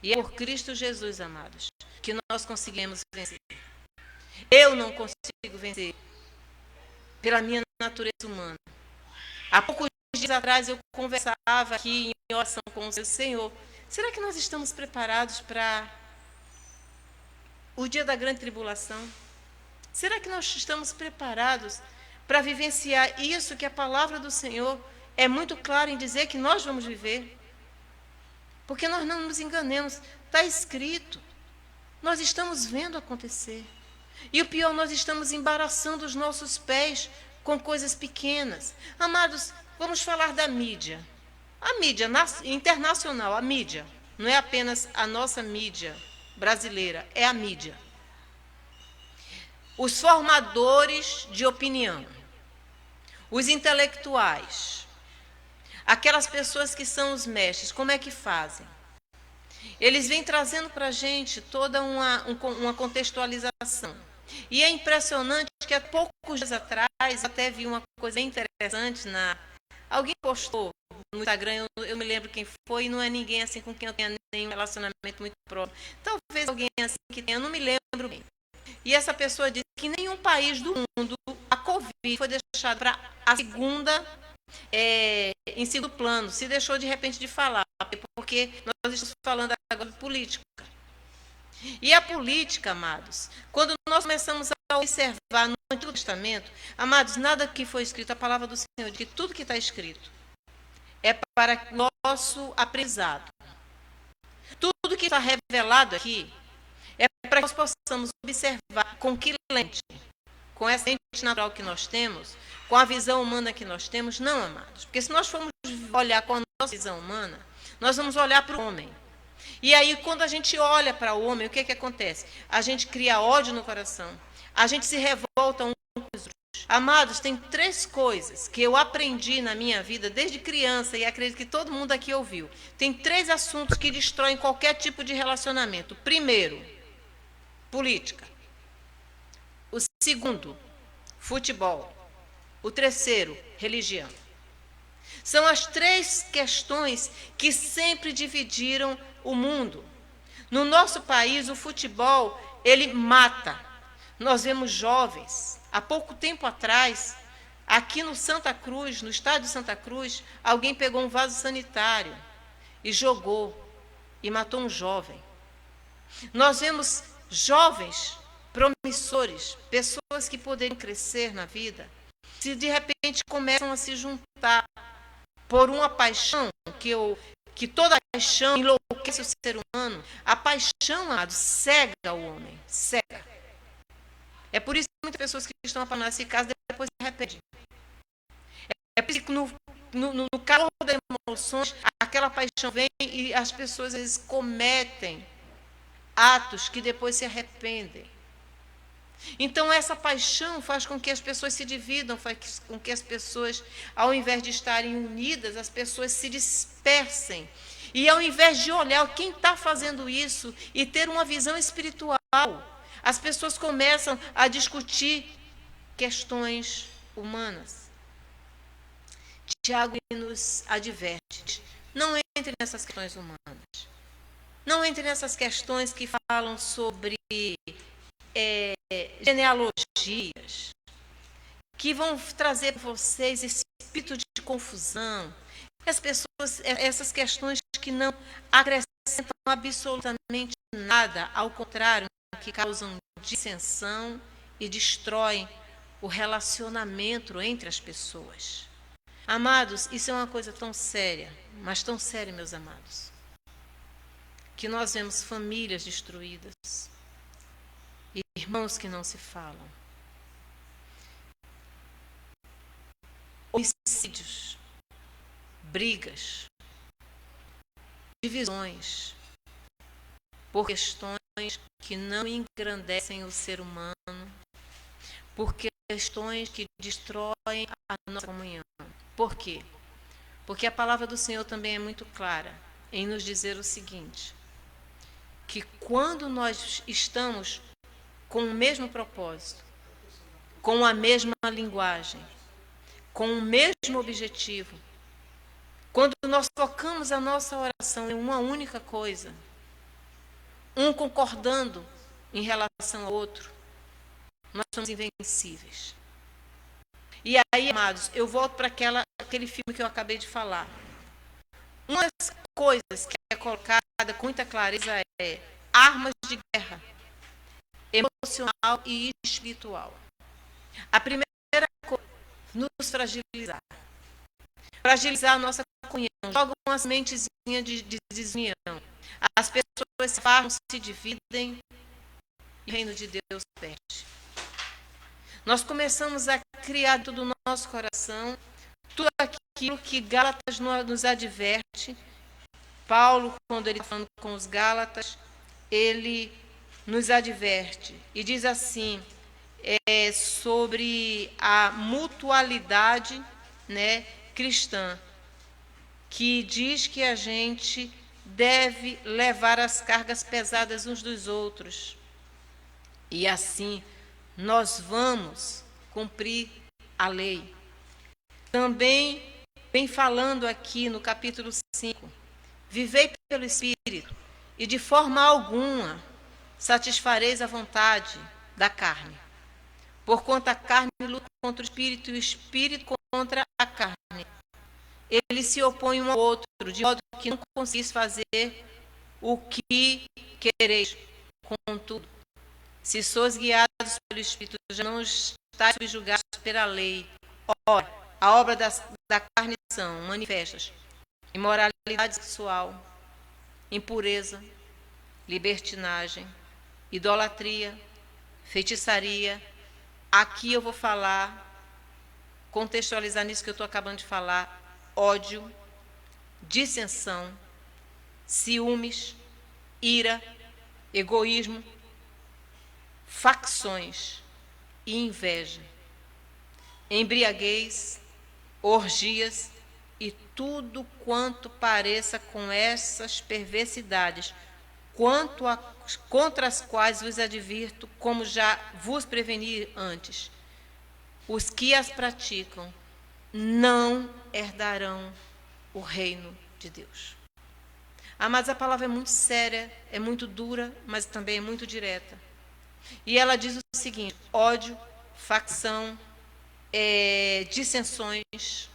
E é por Cristo Jesus, amados, que nós conseguimos vencer. Eu não consigo vencer pela minha natureza humana. Há poucos dias atrás eu conversava aqui em oração com o Senhor. Será que nós estamos preparados para o dia da grande tribulação? Será que nós estamos preparados para vivenciar isso que a palavra do Senhor é muito clara em dizer que nós vamos viver? Porque nós não nos enganemos, está escrito, nós estamos vendo acontecer. E o pior, nós estamos embaraçando os nossos pés com coisas pequenas. Amados, vamos falar da mídia. A mídia internacional, a mídia, não é apenas a nossa mídia brasileira, é a mídia. Os formadores de opinião, os intelectuais, aquelas pessoas que são os mestres, como é que fazem? Eles vêm trazendo para a gente toda uma contextualização. E é impressionante que há poucos dias atrás, até vi uma coisa interessante, alguém postou no Instagram, eu me lembro quem foi, e não é ninguém assim com quem eu tenha nenhum relacionamento muito próximo. Talvez alguém assim que tenha, eu não me lembro bem. E essa pessoa disse que em nenhum país do mundo a Covid foi deixada para a segunda, em segundo plano, se deixou de repente de falar, porque nós estamos falando agora de política. E a política, amados, quando nós começamos a observar no Antigo Testamento, amados, nada que foi escrito, a palavra do Senhor diz que tudo que está escrito é para nosso aprendizado. Tudo que está revelado aqui é para que nós possamos observar com que lente, com essa lente natural que nós temos, com a visão humana que nós temos, não, amados. Porque se nós formos olhar com a nossa visão humana, nós vamos olhar para o homem. E aí, quando a gente olha para o homem, o que acontece? A gente cria ódio no coração, a gente se revolta um com os outros. Amados, tem 3 coisas que eu aprendi na minha vida desde criança e acredito que todo mundo aqui ouviu. Tem 3 assuntos que destroem qualquer tipo de relacionamento. Primeiro, política. O segundo, futebol. O terceiro, religião. São as 3 questões que sempre dividiram o mundo. No nosso país, o futebol, ele mata. Nós vemos jovens. Há pouco tempo atrás, aqui no Santa Cruz, no estádio de Santa Cruz, alguém pegou um vaso sanitário e jogou e matou um jovem. Nós vemos jovens promissores, pessoas que poderiam crescer na vida, se de repente começam a se juntar por uma paixão que toda paixão enlouquece o ser humano. A paixão, amado, cega o homem, cega. É por isso que muitas pessoas que estão apaixonadas nesse caso depois se arrependem. É por isso que no calor das emoções, aquela paixão vem e as pessoas às vezes cometem atos que depois se arrependem. Então essa paixão faz com que as pessoas se dividam, faz com que as pessoas, ao invés de estarem unidas, as pessoas se dispersem. E ao invés de olhar quem está fazendo isso e ter uma visão espiritual, as pessoas começam a discutir questões humanas. Tiago nos adverte, não entre nessas questões humanas. Não entre nessas questões que falam sobre genealogias, que vão trazer para vocês esse espírito de confusão. Essas questões que não acrescentam absolutamente nada, ao contrário, que causam dissensão e destroem o relacionamento entre as pessoas. Amados, isso é uma coisa tão séria, mas tão séria, meus amados, que nós vemos famílias destruídas, irmãos que não se falam, homicídios, brigas, divisões, por questões que não engrandecem o ser humano, por questões que destroem a nossa comunhão. Por quê? Porque a palavra do Senhor também é muito clara em nos dizer o seguinte, que quando nós estamos com o mesmo propósito, com a mesma linguagem, com o mesmo objetivo, quando nós focamos a nossa oração em uma única coisa, um concordando em relação ao outro, nós somos invencíveis. E aí, amados, eu volto para aquele filme que eu acabei de falar. Uma das coisas que é colocada com muita clareza é armas de guerra emocional e espiritual. A primeira coisa, nos fragilizar. Fragilizar a nossa comunhão. Joga uma sementezinha de desunião. As pessoas se fartam, se dividem reino de Deus perde. Nós começamos a criar tudo no nosso coração, tudo aquilo que Gálatas nos adverte. Paulo, quando ele está falando com os Gálatas, ele nos adverte e diz assim, sobre a mutualidade, né, cristã, que diz que a gente deve levar as cargas pesadas uns dos outros. E assim nós vamos cumprir a lei. Também vem falando aqui no capítulo 5, vivei pelo Espírito e de forma alguma satisfareis a vontade da carne. Porquanto a carne luta contra o Espírito e o Espírito contra a carne. Eles se opõem um ao outro, de modo que não conseguis fazer o que quereis. Contudo, se sois guiados pelo Espírito, já não estáis subjugados pela lei. Ora, a obra da carne são manifestas: imoralidade sexual, impureza, libertinagem, idolatria, feitiçaria. Aqui eu vou contextualizar nisso que eu estou acabando de falar: ódio, dissensão, ciúmes, ira, egoísmo, facções e inveja, embriaguez, orgias e tudo quanto pareça com essas perversidades, contra as quais vos advirto, como já vos preveni antes. Os que as praticam não herdarão o reino de Deus. Mas a palavra é muito séria, é muito dura, mas também é muito direta. E ela diz o seguinte: ódio, facção, dissensões,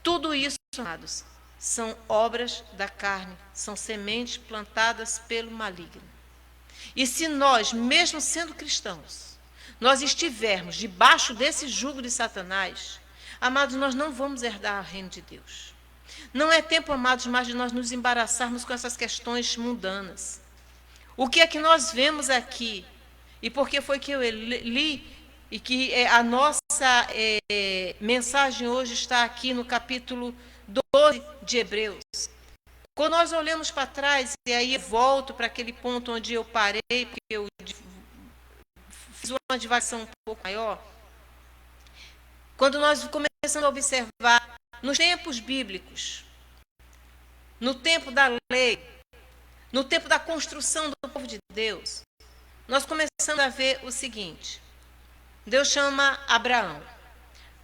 tudo isso, amados, são obras da carne, são sementes plantadas pelo maligno. E se nós, mesmo sendo cristãos, nós estivermos debaixo desse jugo de Satanás, amados, nós não vamos herdar o reino de Deus. Não é tempo, amados, mais de nós nos embaraçarmos com essas questões mundanas. O que é que nós vemos aqui? E por que foi que eu li e que a nossa mensagem hoje está aqui no capítulo 12 de Hebreus. Quando nós olhamos para trás, e aí eu volto para aquele ponto onde eu parei, porque eu fiz uma divagação um pouco maior. Quando nós começamos a observar nos tempos bíblicos, no tempo da lei, no tempo da construção do povo de Deus, nós começamos a ver o seguinte: Deus chama Abraão.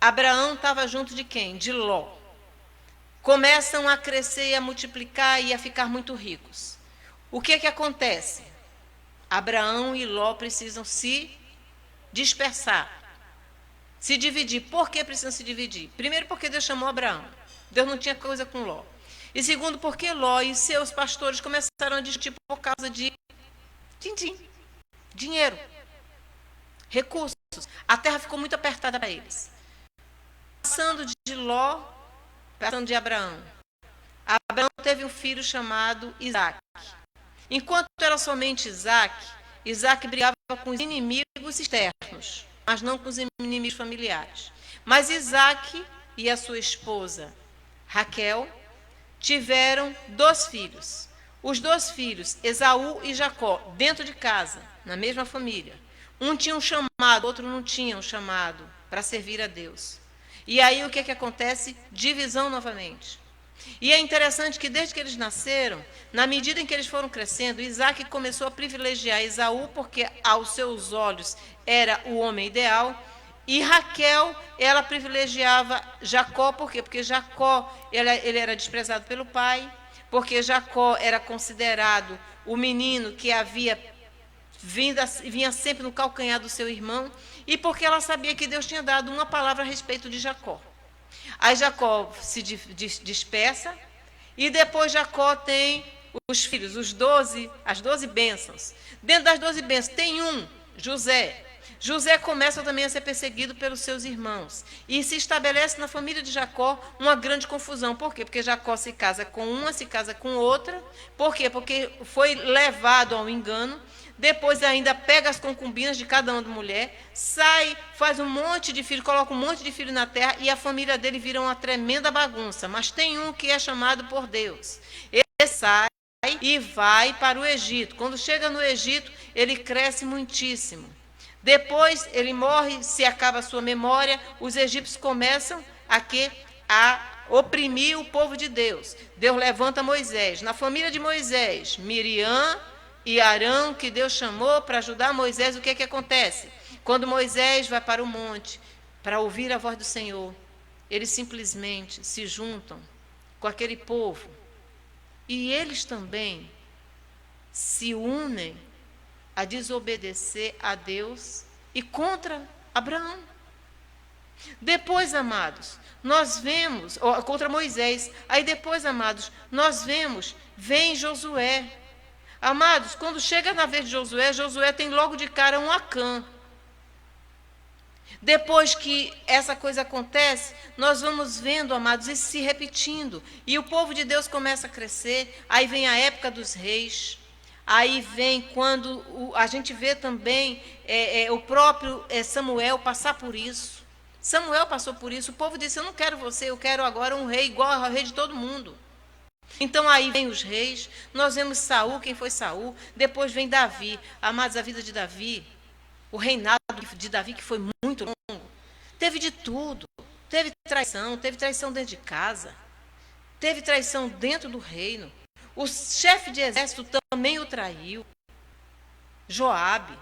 Abraão estava junto de quem? De Ló. Começam a crescer e a multiplicar e a ficar muito ricos. O que acontece? Abraão e Ló precisam se dispersar, se dividir. Por que precisam se dividir? Primeiro, porque Deus chamou Abraão. Deus não tinha coisa com Ló. E segundo, porque Ló e seus pastores começaram a discutir por causa de dinheiro, recursos. A terra ficou muito apertada para eles. Passando de Ló, passando de Abraão. Abraão teve um filho chamado Isaac. Enquanto era somente Isaac brigava com os inimigos externos, mas não com os inimigos familiares. Mas Isaac e a sua esposa Raquel tiveram 2 filhos. Os 2 filhos, Esaú e Jacó, dentro de casa, na mesma família. Um tinha um chamado, outro não tinha um chamado para servir a Deus. E aí o que acontece? Divisão novamente. E é interessante que desde que eles nasceram, na medida em que eles foram crescendo, Isaac começou a privilegiar Esaú, porque aos seus olhos era o homem ideal, e Raquel, ela privilegiava Jacó, por quê? Porque Jacó, ele era desprezado pelo pai, porque Jacó era considerado o menino que vinha sempre no calcanhar do seu irmão, e porque ela sabia que Deus tinha dado uma palavra a respeito de Jacó. Aí Jacó se dispersa, e depois Jacó tem os filhos, as 12 bênçãos. Dentro das 12 bênçãos tem José. José começa também a ser perseguido pelos seus irmãos. E se estabelece na família de Jacó uma grande confusão. Por quê? Porque Jacó se casa com uma, se casa com outra. Por quê? Porque foi levado ao engano. Depois ainda pega as concubinas de cada uma da mulher, sai, faz um monte de filho, coloca um monte de filho na terra e a família dele vira uma tremenda bagunça. Mas tem um que é chamado por Deus. Ele sai e vai para o Egito. Quando chega no Egito, ele cresce muitíssimo. Depois ele morre, se acaba a sua memória, os egípcios começam a oprimir o povo de Deus. Deus levanta Moisés. Na família de Moisés, Miriam e Arão, que Deus chamou para ajudar Moisés, o que é que acontece? Quando Moisés vai para o monte para ouvir a voz do Senhor, eles simplesmente se juntam com aquele povo e eles também se unem a desobedecer a Deus e contra Abraão. Depois, amados, nós vemos, contra Moisés, aí depois, amados, nós vemos, vem Josué. Amados, quando chega na vez de Josué, Josué tem logo de cara um Acã. Depois que essa coisa acontece, nós vamos vendo, amados, isso se repetindo. E o povo de Deus começa a crescer, aí vem a época dos reis. Aí vem quando a gente vê também o próprio Samuel passar por isso. Samuel passou por isso. O povo disse, eu não quero você, eu quero agora um rei igual ao rei de todo mundo. Então aí vem os reis, nós vemos Saul, quem foi Saul, depois vem Davi. Amados, a vida de Davi, o reinado de Davi que foi muito longo, teve de tudo. Teve traição dentro de casa, teve traição dentro do reino. O chefe de exército também o traiu, Joabe.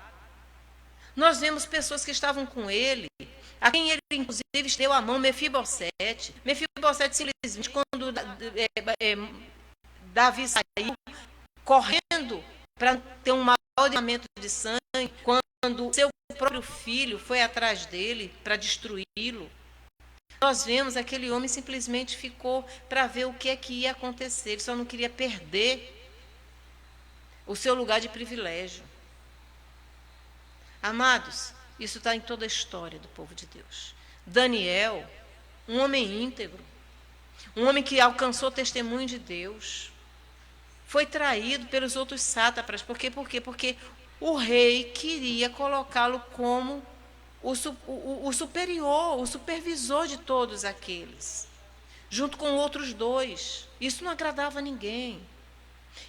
Nós vemos pessoas que estavam com ele, a quem ele inclusive estendeu a mão, Mefibosete. Mefibosete simplesmente, quando Davi saiu correndo para ter um maior derramamento de sangue, quando seu próprio filho foi atrás dele para destruí-lo, nós vemos aquele homem simplesmente ficou para ver o que é que ia acontecer. Ele só não queria perder o seu lugar de privilégio. Amados, isso está em toda a história do povo de Deus. Daniel, um homem íntegro, um homem que alcançou testemunho de Deus, foi traído pelos outros sátrapas. Por quê? Porque o rei queria colocá-lo como o superior, o supervisor de todos aqueles, junto com outros dois. Isso não agradava a ninguém.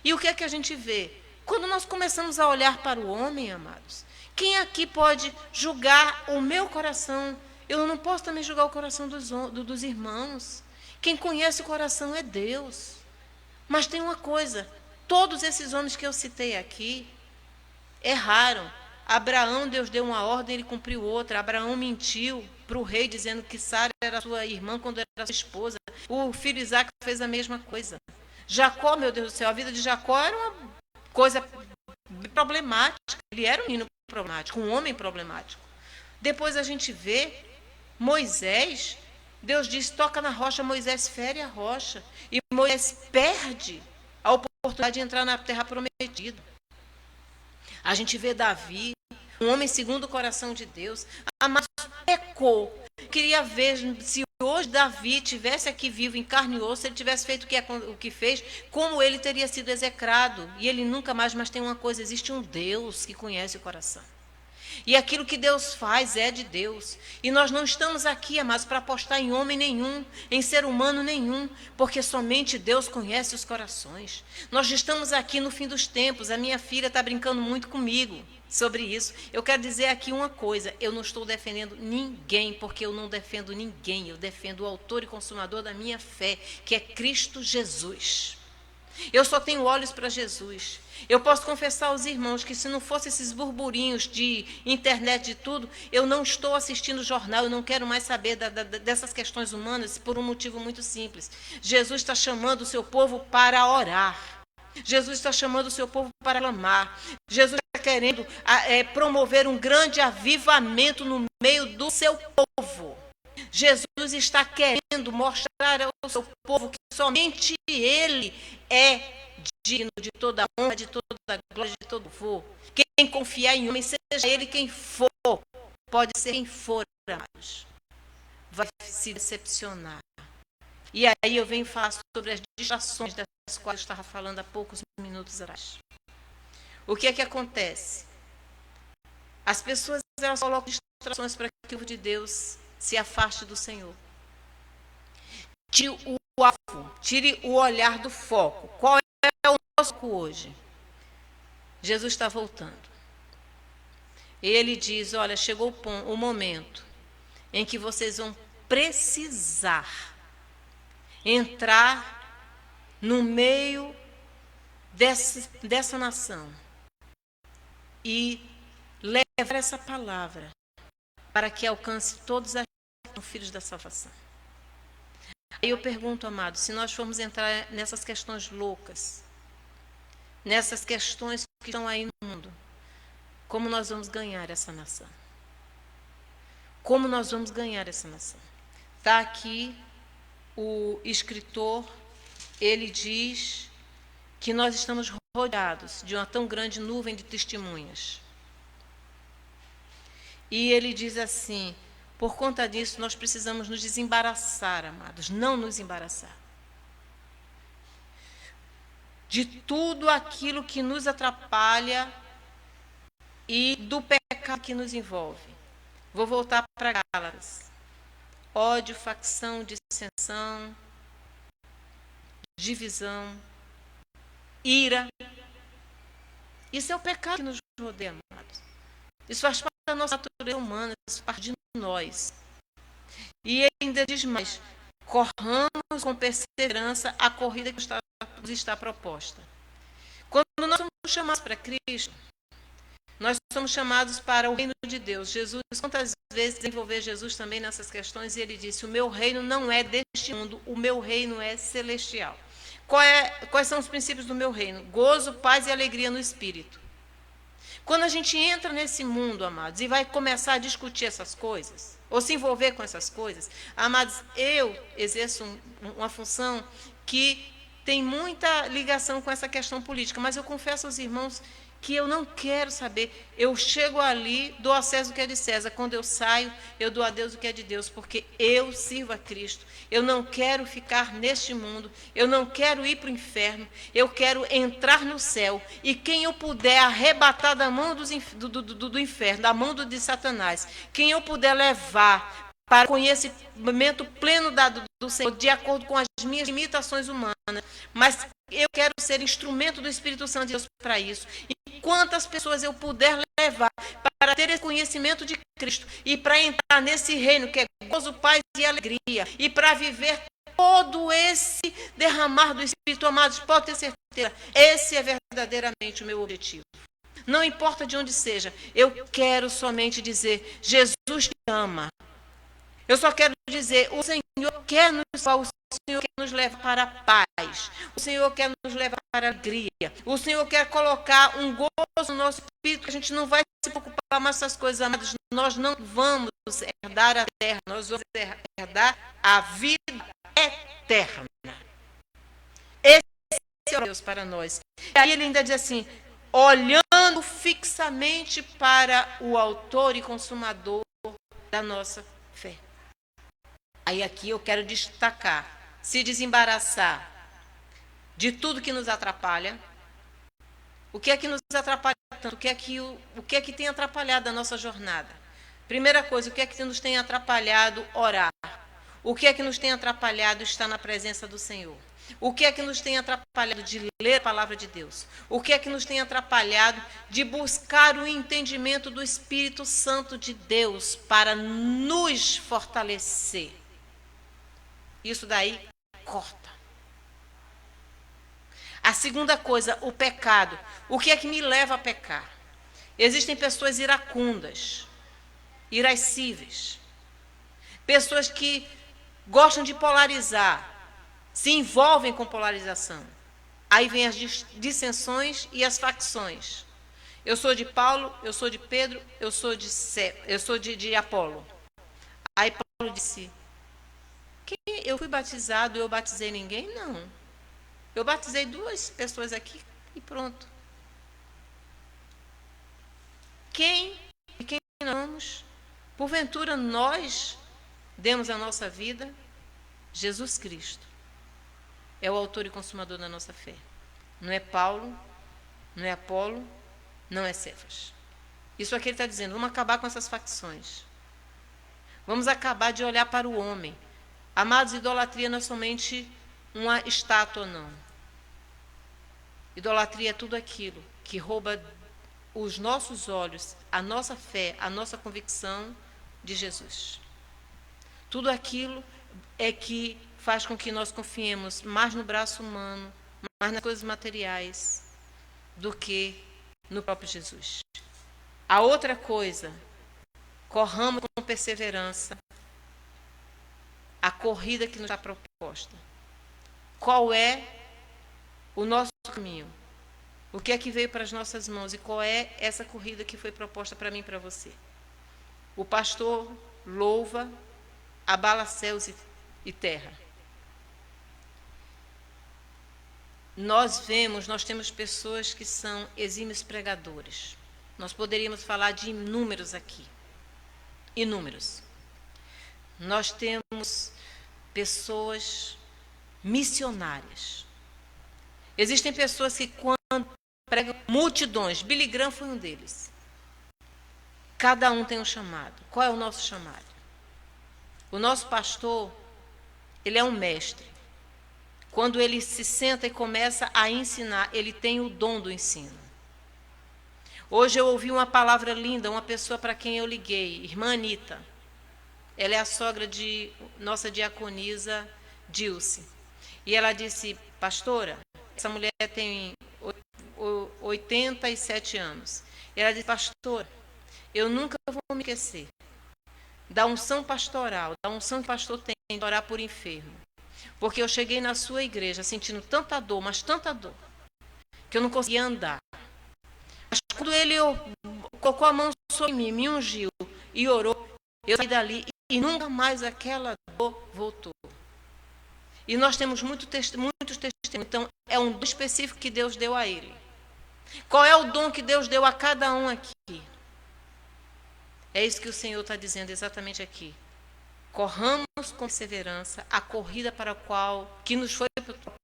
E o que é que a gente vê? Quando nós começamos a olhar para o homem, amados, quem aqui pode julgar o meu coração? Eu não posso também julgar o coração dos irmãos. Quem conhece o coração é Deus. Mas tem uma coisa, todos esses homens que eu citei aqui erraram. Abraão, Deus deu uma ordem, ele cumpriu outra. Abraão mentiu para o rei, dizendo que Sara era sua irmã quando era sua esposa. O filho Isaac fez a mesma coisa. Jacó, meu Deus do céu, a vida de Jacó era uma coisa problemática. Ele era um menino problemático, um homem problemático. Depois a gente vê Moisés, Deus diz, toca na rocha, Moisés fere a rocha. E Moisés perde a oportunidade de entrar na terra prometida. A gente vê Davi, um homem segundo o coração de Deus, mas pecou. Queria ver se hoje Davi tivesse aqui vivo em carne e osso, se ele tivesse feito o que fez, como ele teria sido execrado. E ele nunca mais, mas tem uma coisa, existe um Deus que conhece o coração. E aquilo que Deus faz é de Deus. E nós não estamos aqui, amados, para apostar em homem nenhum, em ser humano nenhum, porque somente Deus conhece os corações. Nós estamos aqui no fim dos tempos. A minha filha está brincando muito comigo sobre isso. Eu quero dizer aqui uma coisa, eu não estou defendendo ninguém, porque eu não defendo ninguém. Eu defendo o autor e consumador da minha fé, que é Cristo Jesus. Eu só tenho olhos para Jesus. Eu posso confessar aos irmãos que se não fosse esses burburinhos de internet, de tudo, eu não estou assistindo jornal, eu não quero mais saber dessas questões humanas por um motivo muito simples. Jesus está chamando o seu povo para orar. Jesus está chamando o seu povo para clamar. Jesus está querendo promover um grande avivamento no meio do seu povo. Jesus está querendo mostrar ao seu povo que somente Ele é digno de toda a honra, de toda a glória, de todo louvor. Quem confiar em homem, seja ele quem for, pode ser quem for, amados, vai se decepcionar. E aí eu venho falar sobre as distrações das quais eu estava falando há poucos minutos atrás. O que é que acontece? As pessoas, elas colocam distrações para que o povo de Deus se afaste do Senhor. Tire o alvo, tire o olhar do foco. Qual é o nosso foco hoje? Jesus está voltando. Ele diz, olha, chegou o momento em que vocês vão precisar entrar no meio dessa nação e levar essa palavra para que alcance todos os filhos da salvação. Aí eu pergunto, amados, se nós formos entrar nessas questões loucas, nessas questões que estão aí no mundo, como nós vamos ganhar essa nação? Como nós vamos ganhar essa nação? Está aqui o escritor, ele diz que nós estamos rodeados de uma tão grande nuvem de testemunhas. E ele diz assim, por conta disso nós precisamos nos desembaraçar, amados, não nos embaraçar de tudo aquilo que nos atrapalha e do pecado que nos envolve. Vou voltar para Gálatas. Ódio, facção, dissensão, divisão, ira. Isso é o pecado que nos rodeia, amados. Isso faz parte da nossa natureza humana, isso faz parte de nós. E ele ainda diz mais, corramos com perseverança a corrida que nos está proposta. Quando nós somos chamados para Cristo, nós somos chamados para o reino de Deus. Jesus, quantas vezes desenvolver Jesus também nessas questões, e ele disse, o meu reino não é deste mundo, o meu reino é celestial. Quais são os princípios do meu reino? Gozo, paz e alegria no Espírito. Quando a gente entra nesse mundo, amados, e vai começar a discutir essas coisas, ou se envolver com essas coisas, amados, eu exerço uma função que tem muita ligação com essa questão política, mas eu confesso aos irmãos que eu não quero saber. Eu chego ali, dou a César o que é de César. Quando eu saio, eu dou a Deus o que é de Deus, porque eu sirvo a Cristo. Eu não quero ficar neste mundo, eu não quero ir para o inferno, eu quero entrar no céu. E quem eu puder arrebatar da mão do inferno, da mão de Satanás, quem eu puder levar para o conhecimento pleno do Senhor, de acordo com as minhas limitações humanas, mas eu quero ser instrumento do Espírito Santo de Deus para isso. E quantas pessoas eu puder levar para ter esse conhecimento de Cristo e para entrar nesse reino que é gozo, paz e alegria, e para viver todo esse derramar do Espírito, amados, pode ter certeza, esse é verdadeiramente o meu objetivo. Não importa de onde seja, eu quero somente dizer, Jesus te ama. Eu só quero dizer, o Senhor quer nos salvar, o Senhor quer nos levar para a paz, o Senhor quer nos levar para a alegria, o Senhor quer colocar um gozo no nosso espírito, que a gente não vai se preocupar mais com essas coisas, amados. Nós não vamos herdar a terra, nós vamos herdar a vida eterna. Esse é o Deus para nós. E aí ele ainda diz assim, olhando fixamente para o autor e consumador da nossa fé. Aí aqui eu quero destacar, se desembaraçar de tudo que nos atrapalha. O que é que nos atrapalha tanto? O que é que tem atrapalhado a nossa jornada? Primeira coisa, o que é que nos tem atrapalhado orar? O que é que nos tem atrapalhado estar na presença do Senhor? O que é que nos tem atrapalhado de ler a palavra de Deus? O que é que nos tem atrapalhado de buscar o entendimento do Espírito Santo de Deus para nos fortalecer? Isso daí corta. A segunda coisa, o pecado. O que é que me leva a pecar? Existem pessoas iracundas, irascíveis, pessoas que gostam de polarizar, se envolvem com polarização. Aí vem as dissensões e as facções. Eu sou de Paulo, eu sou de Pedro, eu sou de Apolo. Aí Paulo disse, eu fui batizado, eu batizei ninguém? Não. Eu batizei 2 pessoas aqui e pronto. Quem nós somos Porventura nós demos a nossa vida, Jesus Cristo é o autor e consumador da nossa fé. Não é Paulo, não é Apolo, não é Cefas. Isso aqui ele está dizendo, vamos acabar com essas facções. Vamos acabar de olhar para o homem. Amados, idolatria não é somente uma estátua, não. Idolatria é tudo aquilo que rouba os nossos olhos, a nossa fé, a nossa convicção de Jesus. Tudo aquilo é que faz com que nós confiemos mais no braço humano, mais nas coisas materiais, do que no próprio Jesus. A outra coisa, corramos com perseverança a corrida que nos está proposta. Qual é o nosso caminho? O que é que veio para as nossas mãos? E qual é essa corrida que foi proposta para mim e para você? O pastor louva, abala céus e terra. Nós temos pessoas que são exímios pregadores. Nós poderíamos falar de inúmeros aqui. Inúmeros. Nós temos pessoas missionárias. Existem pessoas que quando pregam multidões, Billy Graham foi um deles. Cada um tem um chamado. Qual é o nosso chamado? O nosso pastor, ele é um mestre. Quando ele se senta e começa a ensinar, ele tem o dom do ensino. Hoje eu ouvi uma palavra linda, uma pessoa para quem eu liguei, irmã Anita. Ela é a sogra de nossa diaconisa Dilce. E ela disse, pastora, essa mulher tem 87 anos. E ela disse, pastora, eu nunca vou me esquecer da unção pastoral, da unção que o pastor tem de orar por enfermo. Porque eu cheguei na sua igreja sentindo tanta dor, mas tanta dor, que eu não conseguia andar. Mas quando ele colocou a mão sobre mim, me ungiu e orou, eu saí dali e nunca mais aquela dor voltou. E nós temos muitos testemunhos. Então, é um dom específico que Deus deu a ele. Qual é o dom que Deus deu a cada um aqui? É isso que o Senhor está dizendo exatamente aqui. Corramos com perseverança a corrida para a qual que nos foi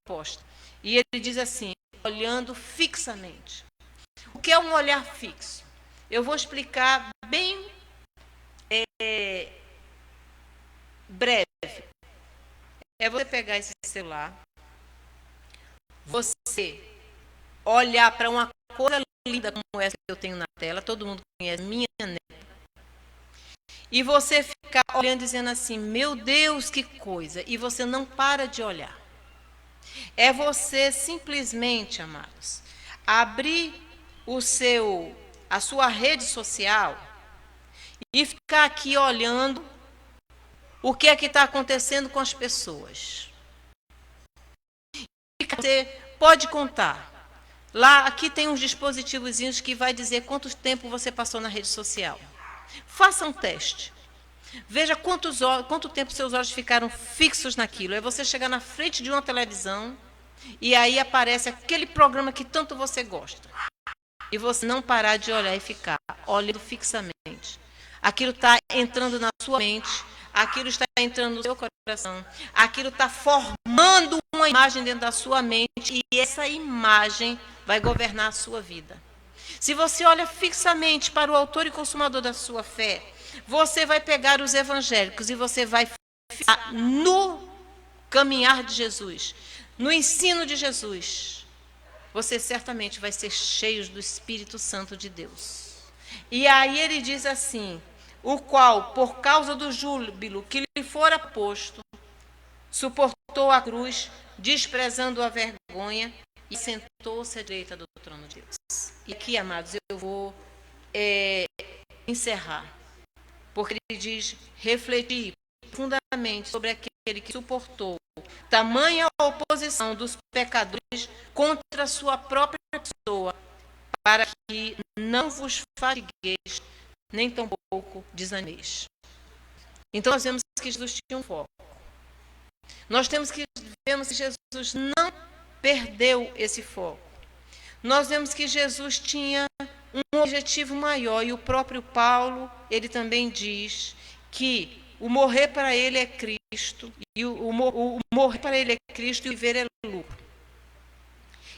proposta. E ele diz assim, olhando fixamente. O que é um olhar fixo? Eu vou explicar bem breve. É você pegar esse celular, você olhar para uma coisa linda como essa que eu tenho na tela, todo mundo conhece, minha neta, e você ficar olhando dizendo assim, meu Deus, que coisa, e você não para de olhar. É você simplesmente, amados, abrir a sua rede social e ficar aqui olhando o que é que está acontecendo com as pessoas. Você pode contar. Lá, aqui tem uns dispositivozinhos que vai dizer quanto tempo você passou na rede social. Faça um teste. Veja quanto tempo seus olhos ficaram fixos naquilo. É você chegar na frente de uma televisão e aí aparece aquele programa que tanto você gosta. E você não parar de olhar e ficar olhando fixamente. Aquilo está entrando na sua mente, aquilo está entrando no seu coração, aquilo está formando uma imagem dentro da sua mente e essa imagem vai governar a sua vida. Se você olha fixamente para o autor e consumador da sua fé, você vai pegar os evangélicos e você vai ficar no caminhar de Jesus, no ensino de Jesus. Você certamente vai ser cheio do Espírito Santo de Deus. E aí ele diz assim, o qual, por causa do júbilo que lhe fora posto, suportou a cruz, desprezando a vergonha, e sentou-se à direita do trono de Deus. E aqui, amados, eu vou encerrar. Porque ele diz, refletir profundamente sobre aquele que suportou tamanha oposição dos pecadores contra a sua própria pessoa, para que não vos fatigueis, nem tampouco desanimeis. Então nós vemos que Jesus tinha um foco. Nós vemos que Jesus não perdeu esse foco. Nós vemos que Jesus tinha um objetivo maior. E o próprio Paulo, ele também diz que o morrer para ele é Cristo, e o morrer para ele é Cristo e o viver é lucro.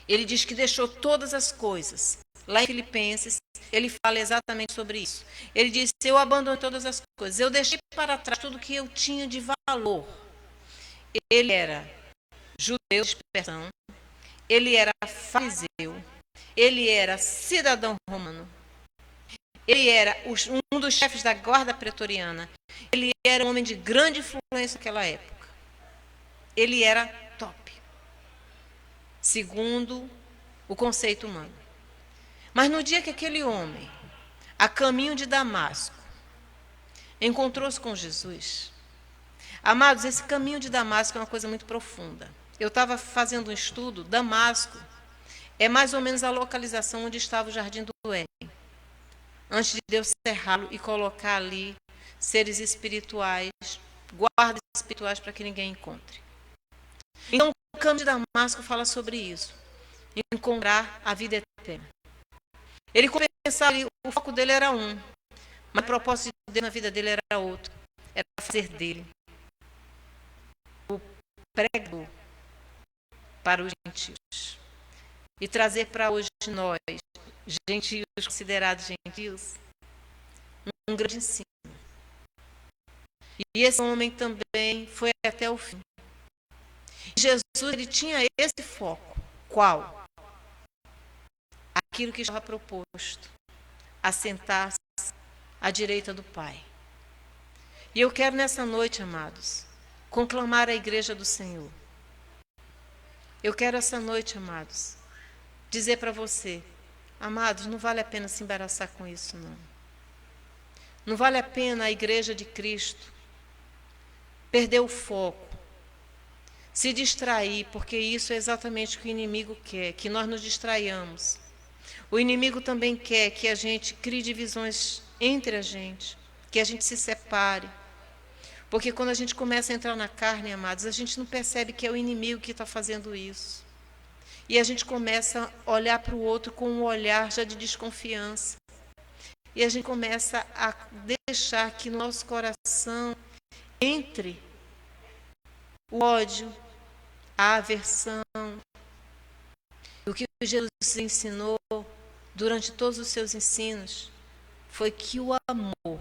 Ele diz que deixou todas as coisas. Lá em Filipenses, ele fala exatamente sobre isso. Ele diz: eu abandonei todas as coisas, eu deixei para trás tudo que eu tinha de valor. Ele era judeu de expressão, ele era fariseu, ele era cidadão romano, ele era um dos chefes da guarda pretoriana, ele era um homem de grande influência naquela época. Ele era top, segundo o conceito humano. Mas no dia que aquele homem, a caminho de Damasco, encontrou-se com Jesus, amados, esse caminho de Damasco é uma coisa muito profunda. Eu estava fazendo um estudo. Damasco é mais ou menos a localização onde estava o Jardim do Éden, antes de Deus cerrá-lo e colocar ali seres espirituais, guardas espirituais para que ninguém encontre. Então, o caminho de Damasco fala sobre isso, encontrar a vida eterna. Ele começou ali, o foco dele era um, mas o propósito de Deus na vida dele era outro, era fazer dele o pregador para os gentios e trazer para hoje nós, gentios considerados gentios, um grande ensino. E esse homem também foi até o fim. Jesus, ele tinha esse foco. Qual? Aquilo que estava proposto, assentar-se à direita do Pai. E eu quero nessa noite, amados, conclamar a igreja do Senhor. Eu quero essa noite, amados, dizer para você: amados, não vale a pena se embaraçar com isso, não. Não vale a pena a igreja de Cristo perder o foco, se distrair, porque isso é exatamente o que o inimigo quer, que nós nos distraiamos. O inimigo também quer que a gente crie divisões entre a gente, que a gente se separe. Porque quando a gente começa a entrar na carne, amados, a gente não percebe que é o inimigo que está fazendo isso. E a gente começa a olhar para o outro com um olhar já de desconfiança. E a gente começa a deixar que no nosso coração entre o ódio, a aversão. O que Jesus ensinou durante todos os seus ensinos foi que o amor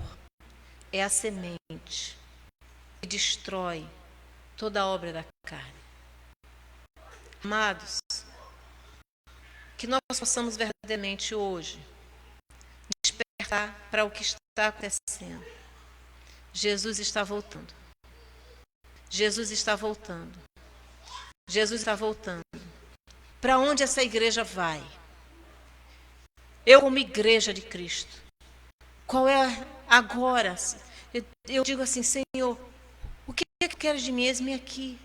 é a semente que destrói toda a obra da carne. Amados, que nós possamos verdadeiramente hoje despertar para o que está acontecendo. Jesus está voltando. Jesus está voltando. Jesus está voltando. Para onde essa igreja vai? Eu, como igreja de Cristo, qual é agora? Eu digo assim: Senhor, o que é que queres de mim? Eis-me aqui.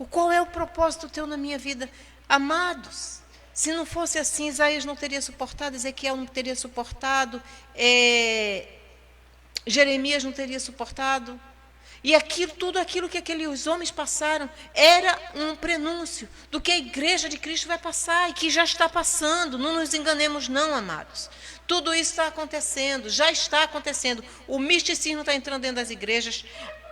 Qual é o propósito teu na minha vida? Amados, se não fosse assim, Isaías não teria suportado, Ezequiel não teria suportado, Jeremias não teria suportado. E tudo aquilo que aqueles homens passaram era um prenúncio do que a igreja de Cristo vai passar e que já está passando. Não nos enganemos não, amados. Tudo isso está acontecendo, já está acontecendo. O misticismo está entrando dentro das igrejas.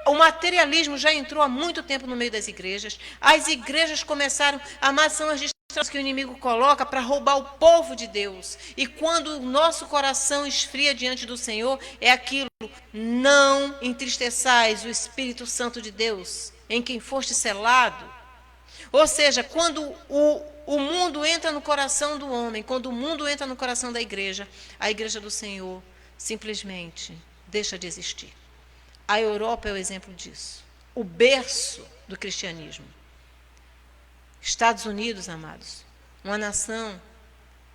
O materialismo já entrou há muito tempo no meio das igrejas. As igrejas começaram a amassar as distrações que o inimigo coloca para roubar o povo de Deus. E quando o nosso coração esfria diante do Senhor, é aquilo: não entristeçais o Espírito Santo de Deus, em quem foste selado. Ou seja, quando o mundo entra no coração do homem, quando o mundo entra no coração da igreja, a igreja do Senhor simplesmente deixa de existir. A Europa é o exemplo disso. O berço do cristianismo. Estados Unidos, amados, uma nação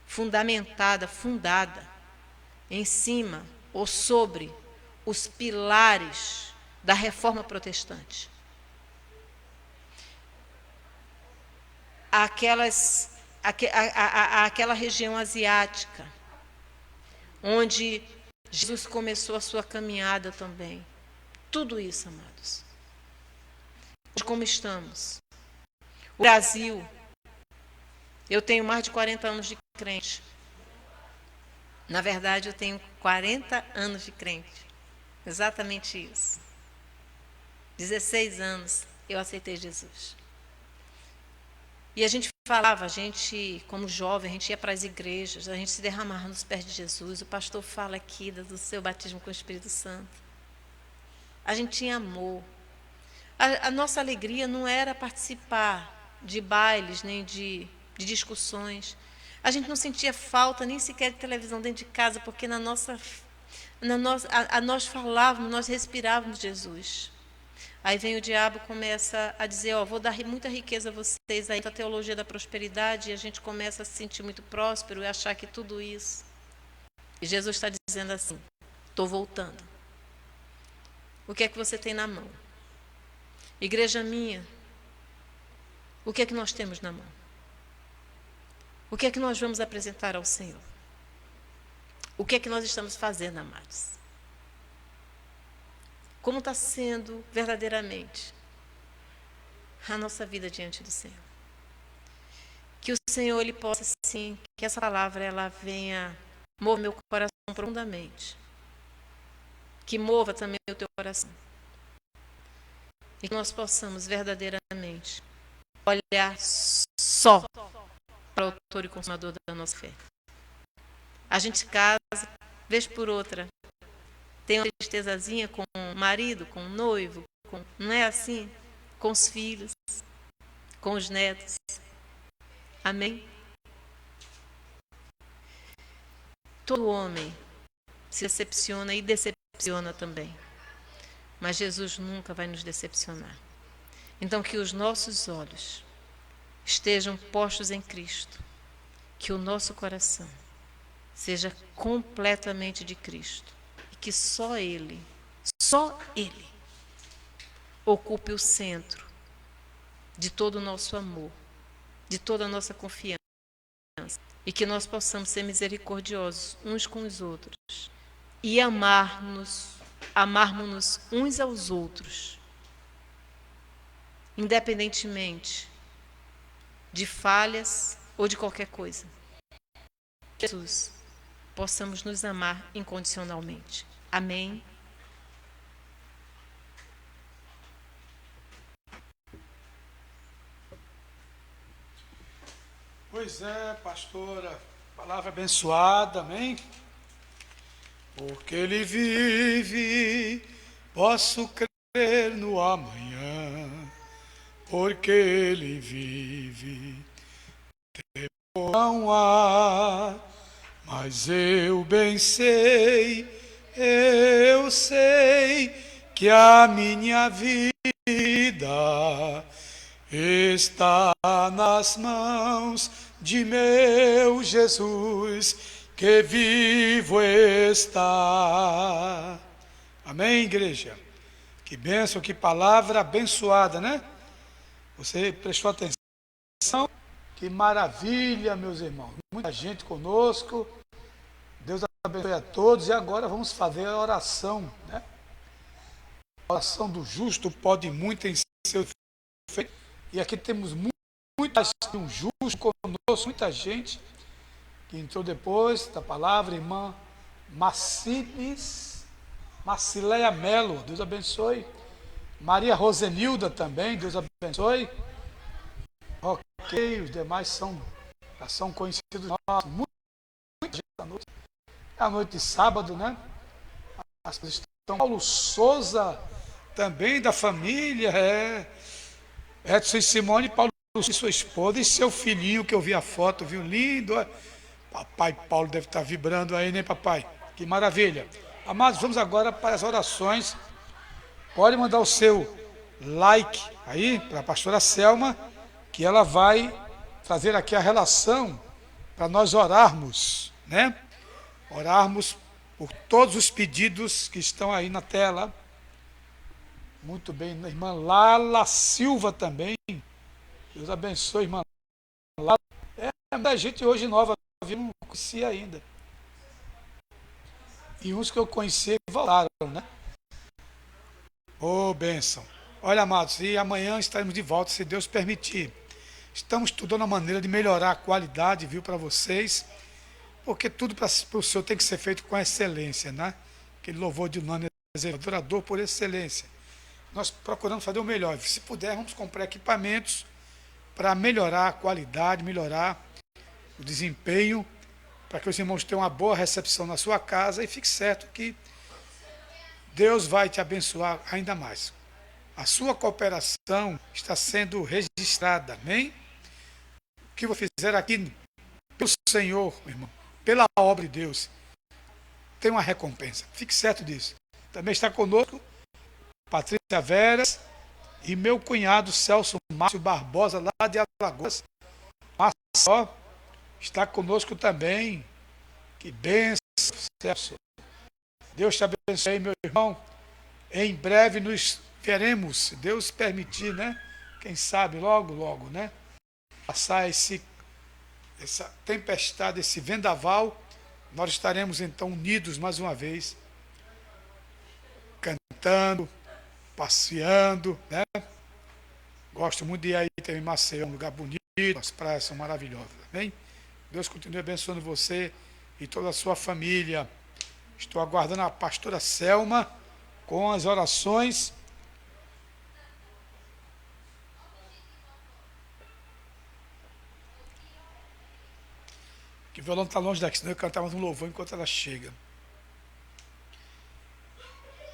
fundada em cima ou sobre os pilares da reforma protestante. Aquela região asiática, onde Jesus começou a sua caminhada também. Tudo isso, amados. Hoje, como estamos? O Brasil, eu tenho mais de 40 anos de crente. Na verdade, eu tenho 40 anos de crente. Exatamente isso. 16 anos eu aceitei Jesus. E a gente falava, a gente, como jovem, a gente ia para as igrejas, a gente se derramava nos pés de Jesus. O pastor fala aqui do seu batismo com o Espírito Santo. A gente tinha amor. A nossa alegria não era participar de bailes, nem de discussões. A gente não sentia falta nem sequer de televisão dentro de casa, porque nós falávamos, nós respirávamos Jesus. Aí vem o diabo e começa a dizer, vou dar muita riqueza a vocês aí, a teologia da prosperidade, e a gente começa a se sentir muito próspero e achar que tudo isso. E Jesus está dizendo assim, estou voltando. O que é que você tem na mão? Igreja minha, o que é que nós temos na mão? O que é que nós vamos apresentar ao Senhor? O que é que nós estamos fazendo, amados? Como está sendo verdadeiramente a nossa vida diante do Senhor? Que o Senhor, Ele possa, sim, que essa palavra, ela venha mover meu coração profundamente. Que mova também o teu coração. E que nós possamos verdadeiramente olhar só para o autor e consumador da nossa fé. A gente casa, vez por outra, tem uma tristezazinha com o marido, com o noivo, não é assim? Com os filhos, com os netos. Amém? Todo homem se decepciona e decepciona também. Mas Jesus nunca vai nos decepcionar. Então, que os nossos olhos estejam postos em Cristo. Que o nosso coração seja completamente de Cristo. E que só Ele ocupe o centro de todo o nosso amor, de toda a nossa confiança. E que nós possamos ser misericordiosos uns com os outros. E amarmos-nos uns aos outros, independentemente de falhas ou de qualquer coisa. Jesus, possamos nos amar incondicionalmente. Amém. Pois é, pastora, palavra abençoada, amém? Porque Ele vive, posso crer no amanhã. Porque Ele vive, temor não há. Mas eu bem sei, eu sei que a minha vida está nas mãos de meu Jesus, que vivo está. Amém, igreja? Que bênção, que palavra abençoada, né? Você prestou atenção? Que maravilha, meus irmãos. Muita gente conosco. Deus abençoe a todos. E agora vamos fazer a oração, né? A oração do justo pode muito em seu feito. E aqui temos um justo conosco, muita gente que entrou depois da palavra, irmã Macileia Melo, Deus abençoe. Maria Rosenilda também, Deus abençoe. Ok, os demais já são conhecidos nossos. Muita gente à noite. É a noite de sábado, né? As pessoas estão. Paulo Souza, também da família, Edson e Simone, Paulo e sua esposa e seu filhinho, que eu vi a foto, viu? Lindo. Papai Paulo deve estar vibrando aí, né, papai? Que maravilha. Amados, vamos agora para as orações. Pode mandar o seu like aí para a pastora Selma, que ela vai fazer aqui a relação para nós orarmos, né? Orarmos por todos os pedidos que estão aí na tela. Muito bem, irmã Lala Silva também. Deus abençoe, irmã Lala. Muita gente hoje nova, eu não conhecia ainda. E uns que eu conheci voltaram, né? Bênção. Olha, amados, e amanhã estaremos de volta, se Deus permitir. Estamos estudando a maneira de melhorar a qualidade, viu, para vocês. porque tudo para o Senhor tem que ser feito com excelência, né? Aquele louvor de unânime, adorador por excelência. Nós procuramos fazer o melhor. Se puder, vamos comprar equipamentos para melhorar a qualidade, melhorar o desempenho, para que os irmãos tenham uma boa recepção na sua casa e fique certo que Deus vai te abençoar ainda mais. A sua cooperação está sendo registrada, amém? O que você fizer aqui pelo Senhor, meu irmão, pela obra de Deus, tem uma recompensa. Fique certo disso. Também está conosco Patrícia Veras e meu cunhado Celso Márcio Barbosa, lá de Alagoas. Maceió, está conosco também. Que bênção, Celso. Deus te abençoe, meu irmão. Em breve nos veremos, se Deus permitir, né? Quem sabe, logo, logo, né? Passar essa tempestade, esse vendaval, nós estaremos então unidos mais uma vez, cantando, passeando, né? Gosto muito de ir aí também em Maceió, um lugar bonito, as praias são maravilhosas, amém? Deus continue abençoando você e toda a sua família. Estou aguardando a pastora Selma com as orações. Que o violão está longe daqui, senão eu cantava um louvor enquanto ela chega.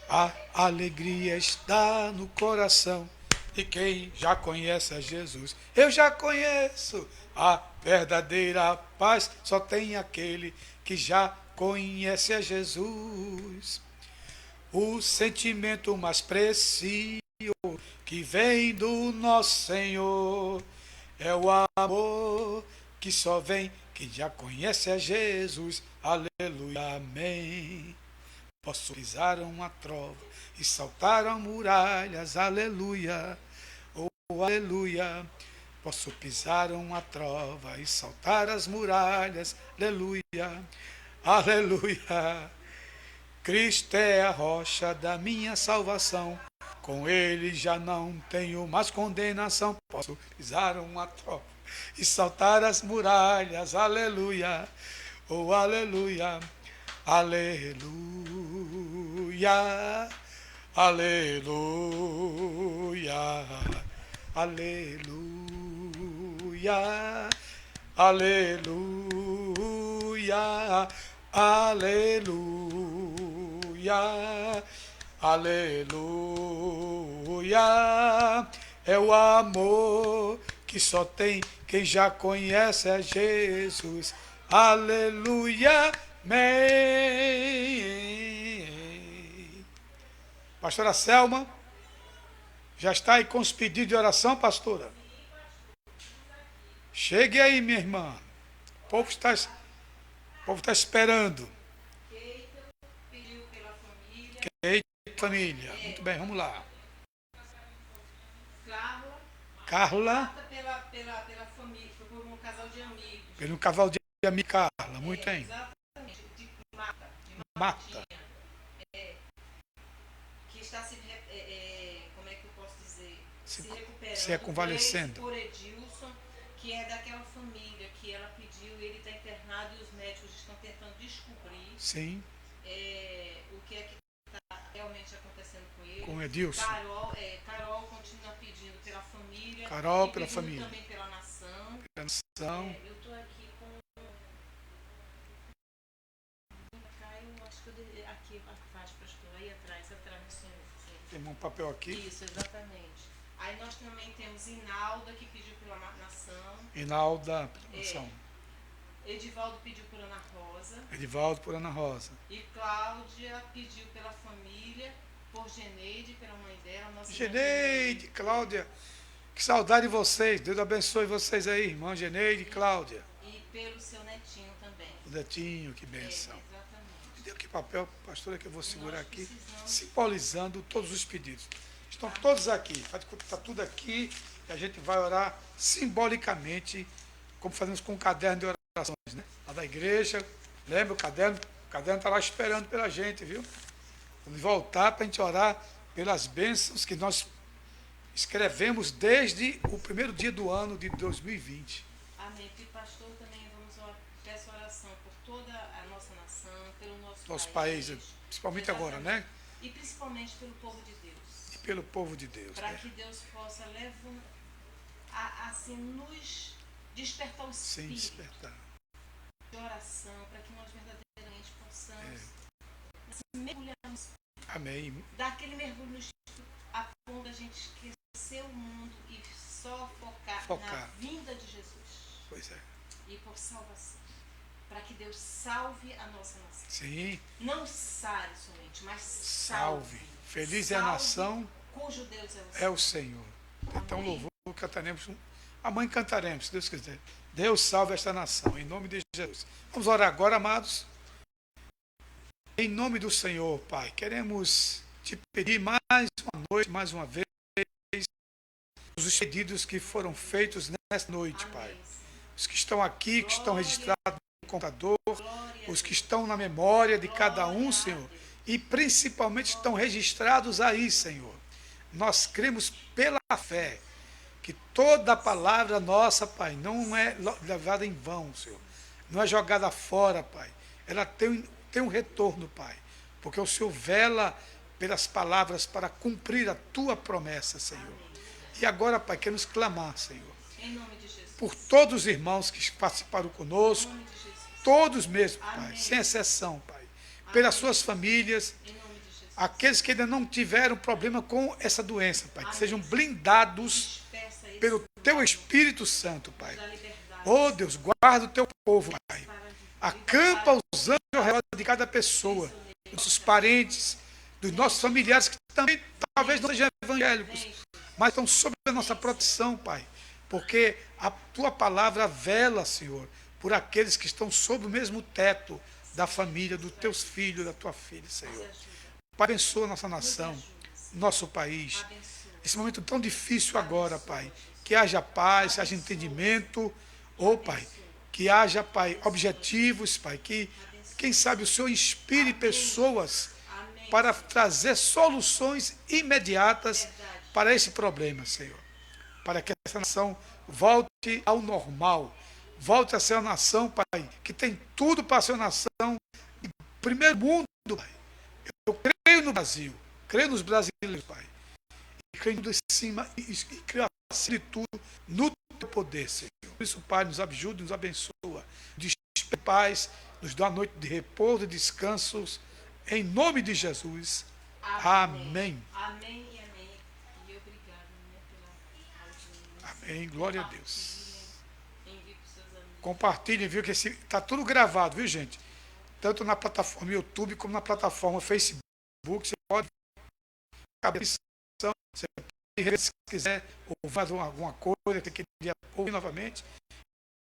A alegria está no coração de quem já conhece a Jesus. Eu já conheço a verdadeira paz, só tem aquele que já conhece a Jesus. O sentimento mais precioso que vem do nosso Senhor é o amor que só vem quem já conhece a Jesus. Aleluia, amém. Posso pisar uma trova e saltar as muralhas, aleluia, oh aleluia. Posso pisar uma trova e saltar as muralhas, aleluia, aleluia. Cristo é a rocha da minha salvação, com ele já não tenho mais condenação. Posso pisar uma trova e saltar as muralhas, aleluia, oh aleluia, aleluia, aleluia, aleluia, aleluia, aleluia, aleluia. É o amor que só tem quem já conhece a Jesus. Aleluia, amém. Pastora Selma, já está aí com os pedidos de oração, pastora? Chegue aí, minha irmã. O povo está esperando. Pediu pela família. Eita, família. Muito bem, vamos lá. Carla. Pela família, foi por um casal de amigos. Pelo casal de amigos, Carla. Muito bem. Exatamente, de Mata. Que está se, como é que eu posso dizer? Se recuperando. Se reconvalescendo. Por Edilson, que é daquela família que ela pediu, ele está internado e os médicos estão tentando descobrir. Sim. O que é que está realmente acontecendo com ele. Com Edilson. Carol continua pedindo pela família. Carol e pela pedindo família. Também pela nação. Pela nação. Eu estou aqui com. Eu acho que eu aqui atrás, pastor, aí atrás do senhor. Tem um papel aqui. Isso, exatamente. Aí nós também temos Inalda, que pediu pela nação. Inalda pela nação. Edivaldo pediu por Ana Rosa. Edivaldo por Ana Rosa. E Cláudia pediu pela família, por Geneide, pela mãe dela. Nossa Geneide, Cláudia, que saudade de vocês. Deus abençoe vocês aí, irmã Geneide e Cláudia. E pelo seu netinho também. O netinho, que benção. Exatamente. Me deu que papel, pastora, que eu vou segurar aqui, simbolizando todos os pedidos. Estão todos aqui, está tudo aqui, e a gente vai orar simbolicamente, como fazemos com o caderno de orações, né? Lá da igreja, lembra o caderno está lá esperando pela gente, viu? Vamos voltar para a gente orar pelas bênçãos que nós escrevemos desde o primeiro dia do ano de 2020. Amém. E pastor, também vamos peço oração por toda a nossa nação, pelo Nosso país, principalmente agora, né? E principalmente pelo povo de Deus. E pelo povo de Deus. Para Né? que Deus possa assim, nos despertar o Sem espírito despertar. de oração, para que nós verdadeiramente possamos mergulhar no espírito. Amém. Dar aquele mergulho no espírito a ponto da gente esquecer o mundo e só focar na vinda de Jesus. Pois é. E por salvação. Para que Deus salve a nossa nação. Sim. Não sare somente, mas Salve. Feliz salve é a nação. Cujo Deus é o Senhor. Então, louvor, cantaremos. Amanhã cantaremos, se Deus quiser. Deus salve esta nação, em nome de Jesus. Vamos orar agora, amados. Em nome do Senhor, Pai, queremos te pedir mais uma noite, mais uma vez, os pedidos que foram feitos nesta noite, Pai. Os que estão aqui, que estão registrados no computador, os que estão na memória de cada um, Senhor, e principalmente estão registrados aí, Senhor. Nós cremos pela fé que toda a palavra nossa, Pai, não é levada em vão, Senhor. Não é jogada fora, Pai. Ela tem um retorno, Pai. Porque o Senhor vela pelas palavras para cumprir a tua promessa, Senhor. E agora, Pai, queremos clamar, Senhor, em nome de Jesus, por todos os irmãos que participaram conosco, todos mesmo, Pai, sem exceção, Pai, pelas suas famílias, aqueles que ainda não tiveram problema com essa doença, Pai, que sejam blindados pelo Teu Espírito Santo, Pai. Oh, Deus, guarda o Teu povo, Pai. Acampa os anjos ao redor de cada pessoa, dos nossos parentes, dos nossos familiares que também talvez não sejam evangélicos, mas estão sob a nossa proteção, Pai. Porque a Tua palavra vela, Senhor, por aqueles que estão sob o mesmo teto da família, dos Teus filhos, da Tua filha, Senhor. Pai, abençoa nossa nação, nosso país. Esse momento tão difícil agora, Pai. Que haja paz, haja entendimento. Oh, Pai, que haja, Pai, objetivos, Pai. Que, quem sabe, o Senhor inspire pessoas para trazer soluções imediatas para esse problema, Senhor. Para que essa nação volte ao normal. Volte a ser uma nação, Pai, que tem tudo para ser uma nação de primeiro mundo, Pai. Eu creio no Brasil, creio nos brasileiros, Pai. E creio de cima e creio acima de tudo no Teu poder, Senhor. Por isso, Pai, nos ajude, nos abençoa. Despeja paz, nos dá uma noite de repouso e descansos. Em nome de Jesus. Amém. Amém e amém. E obrigado, né, pela audiência. Amém. Glória a Deus. Envie para os seus amigos. Compartilhem, viu, que está tudo gravado, viu, gente? Tanto na plataforma YouTube como na plataforma Facebook. Você pode você pode ver se quiser ouvir alguma coisa que queria ouvir novamente.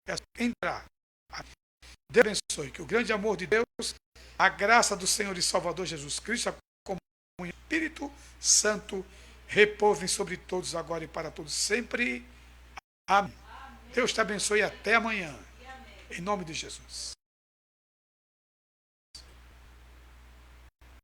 É só entrar. Deus abençoe. Que o grande amor de Deus, a graça do Senhor e Salvador Jesus Cristo, a comunhão do Espírito Santo, repousem sobre todos agora e para todos sempre. Amém. Deus te abençoe e até amanhã. Em nome de Jesus.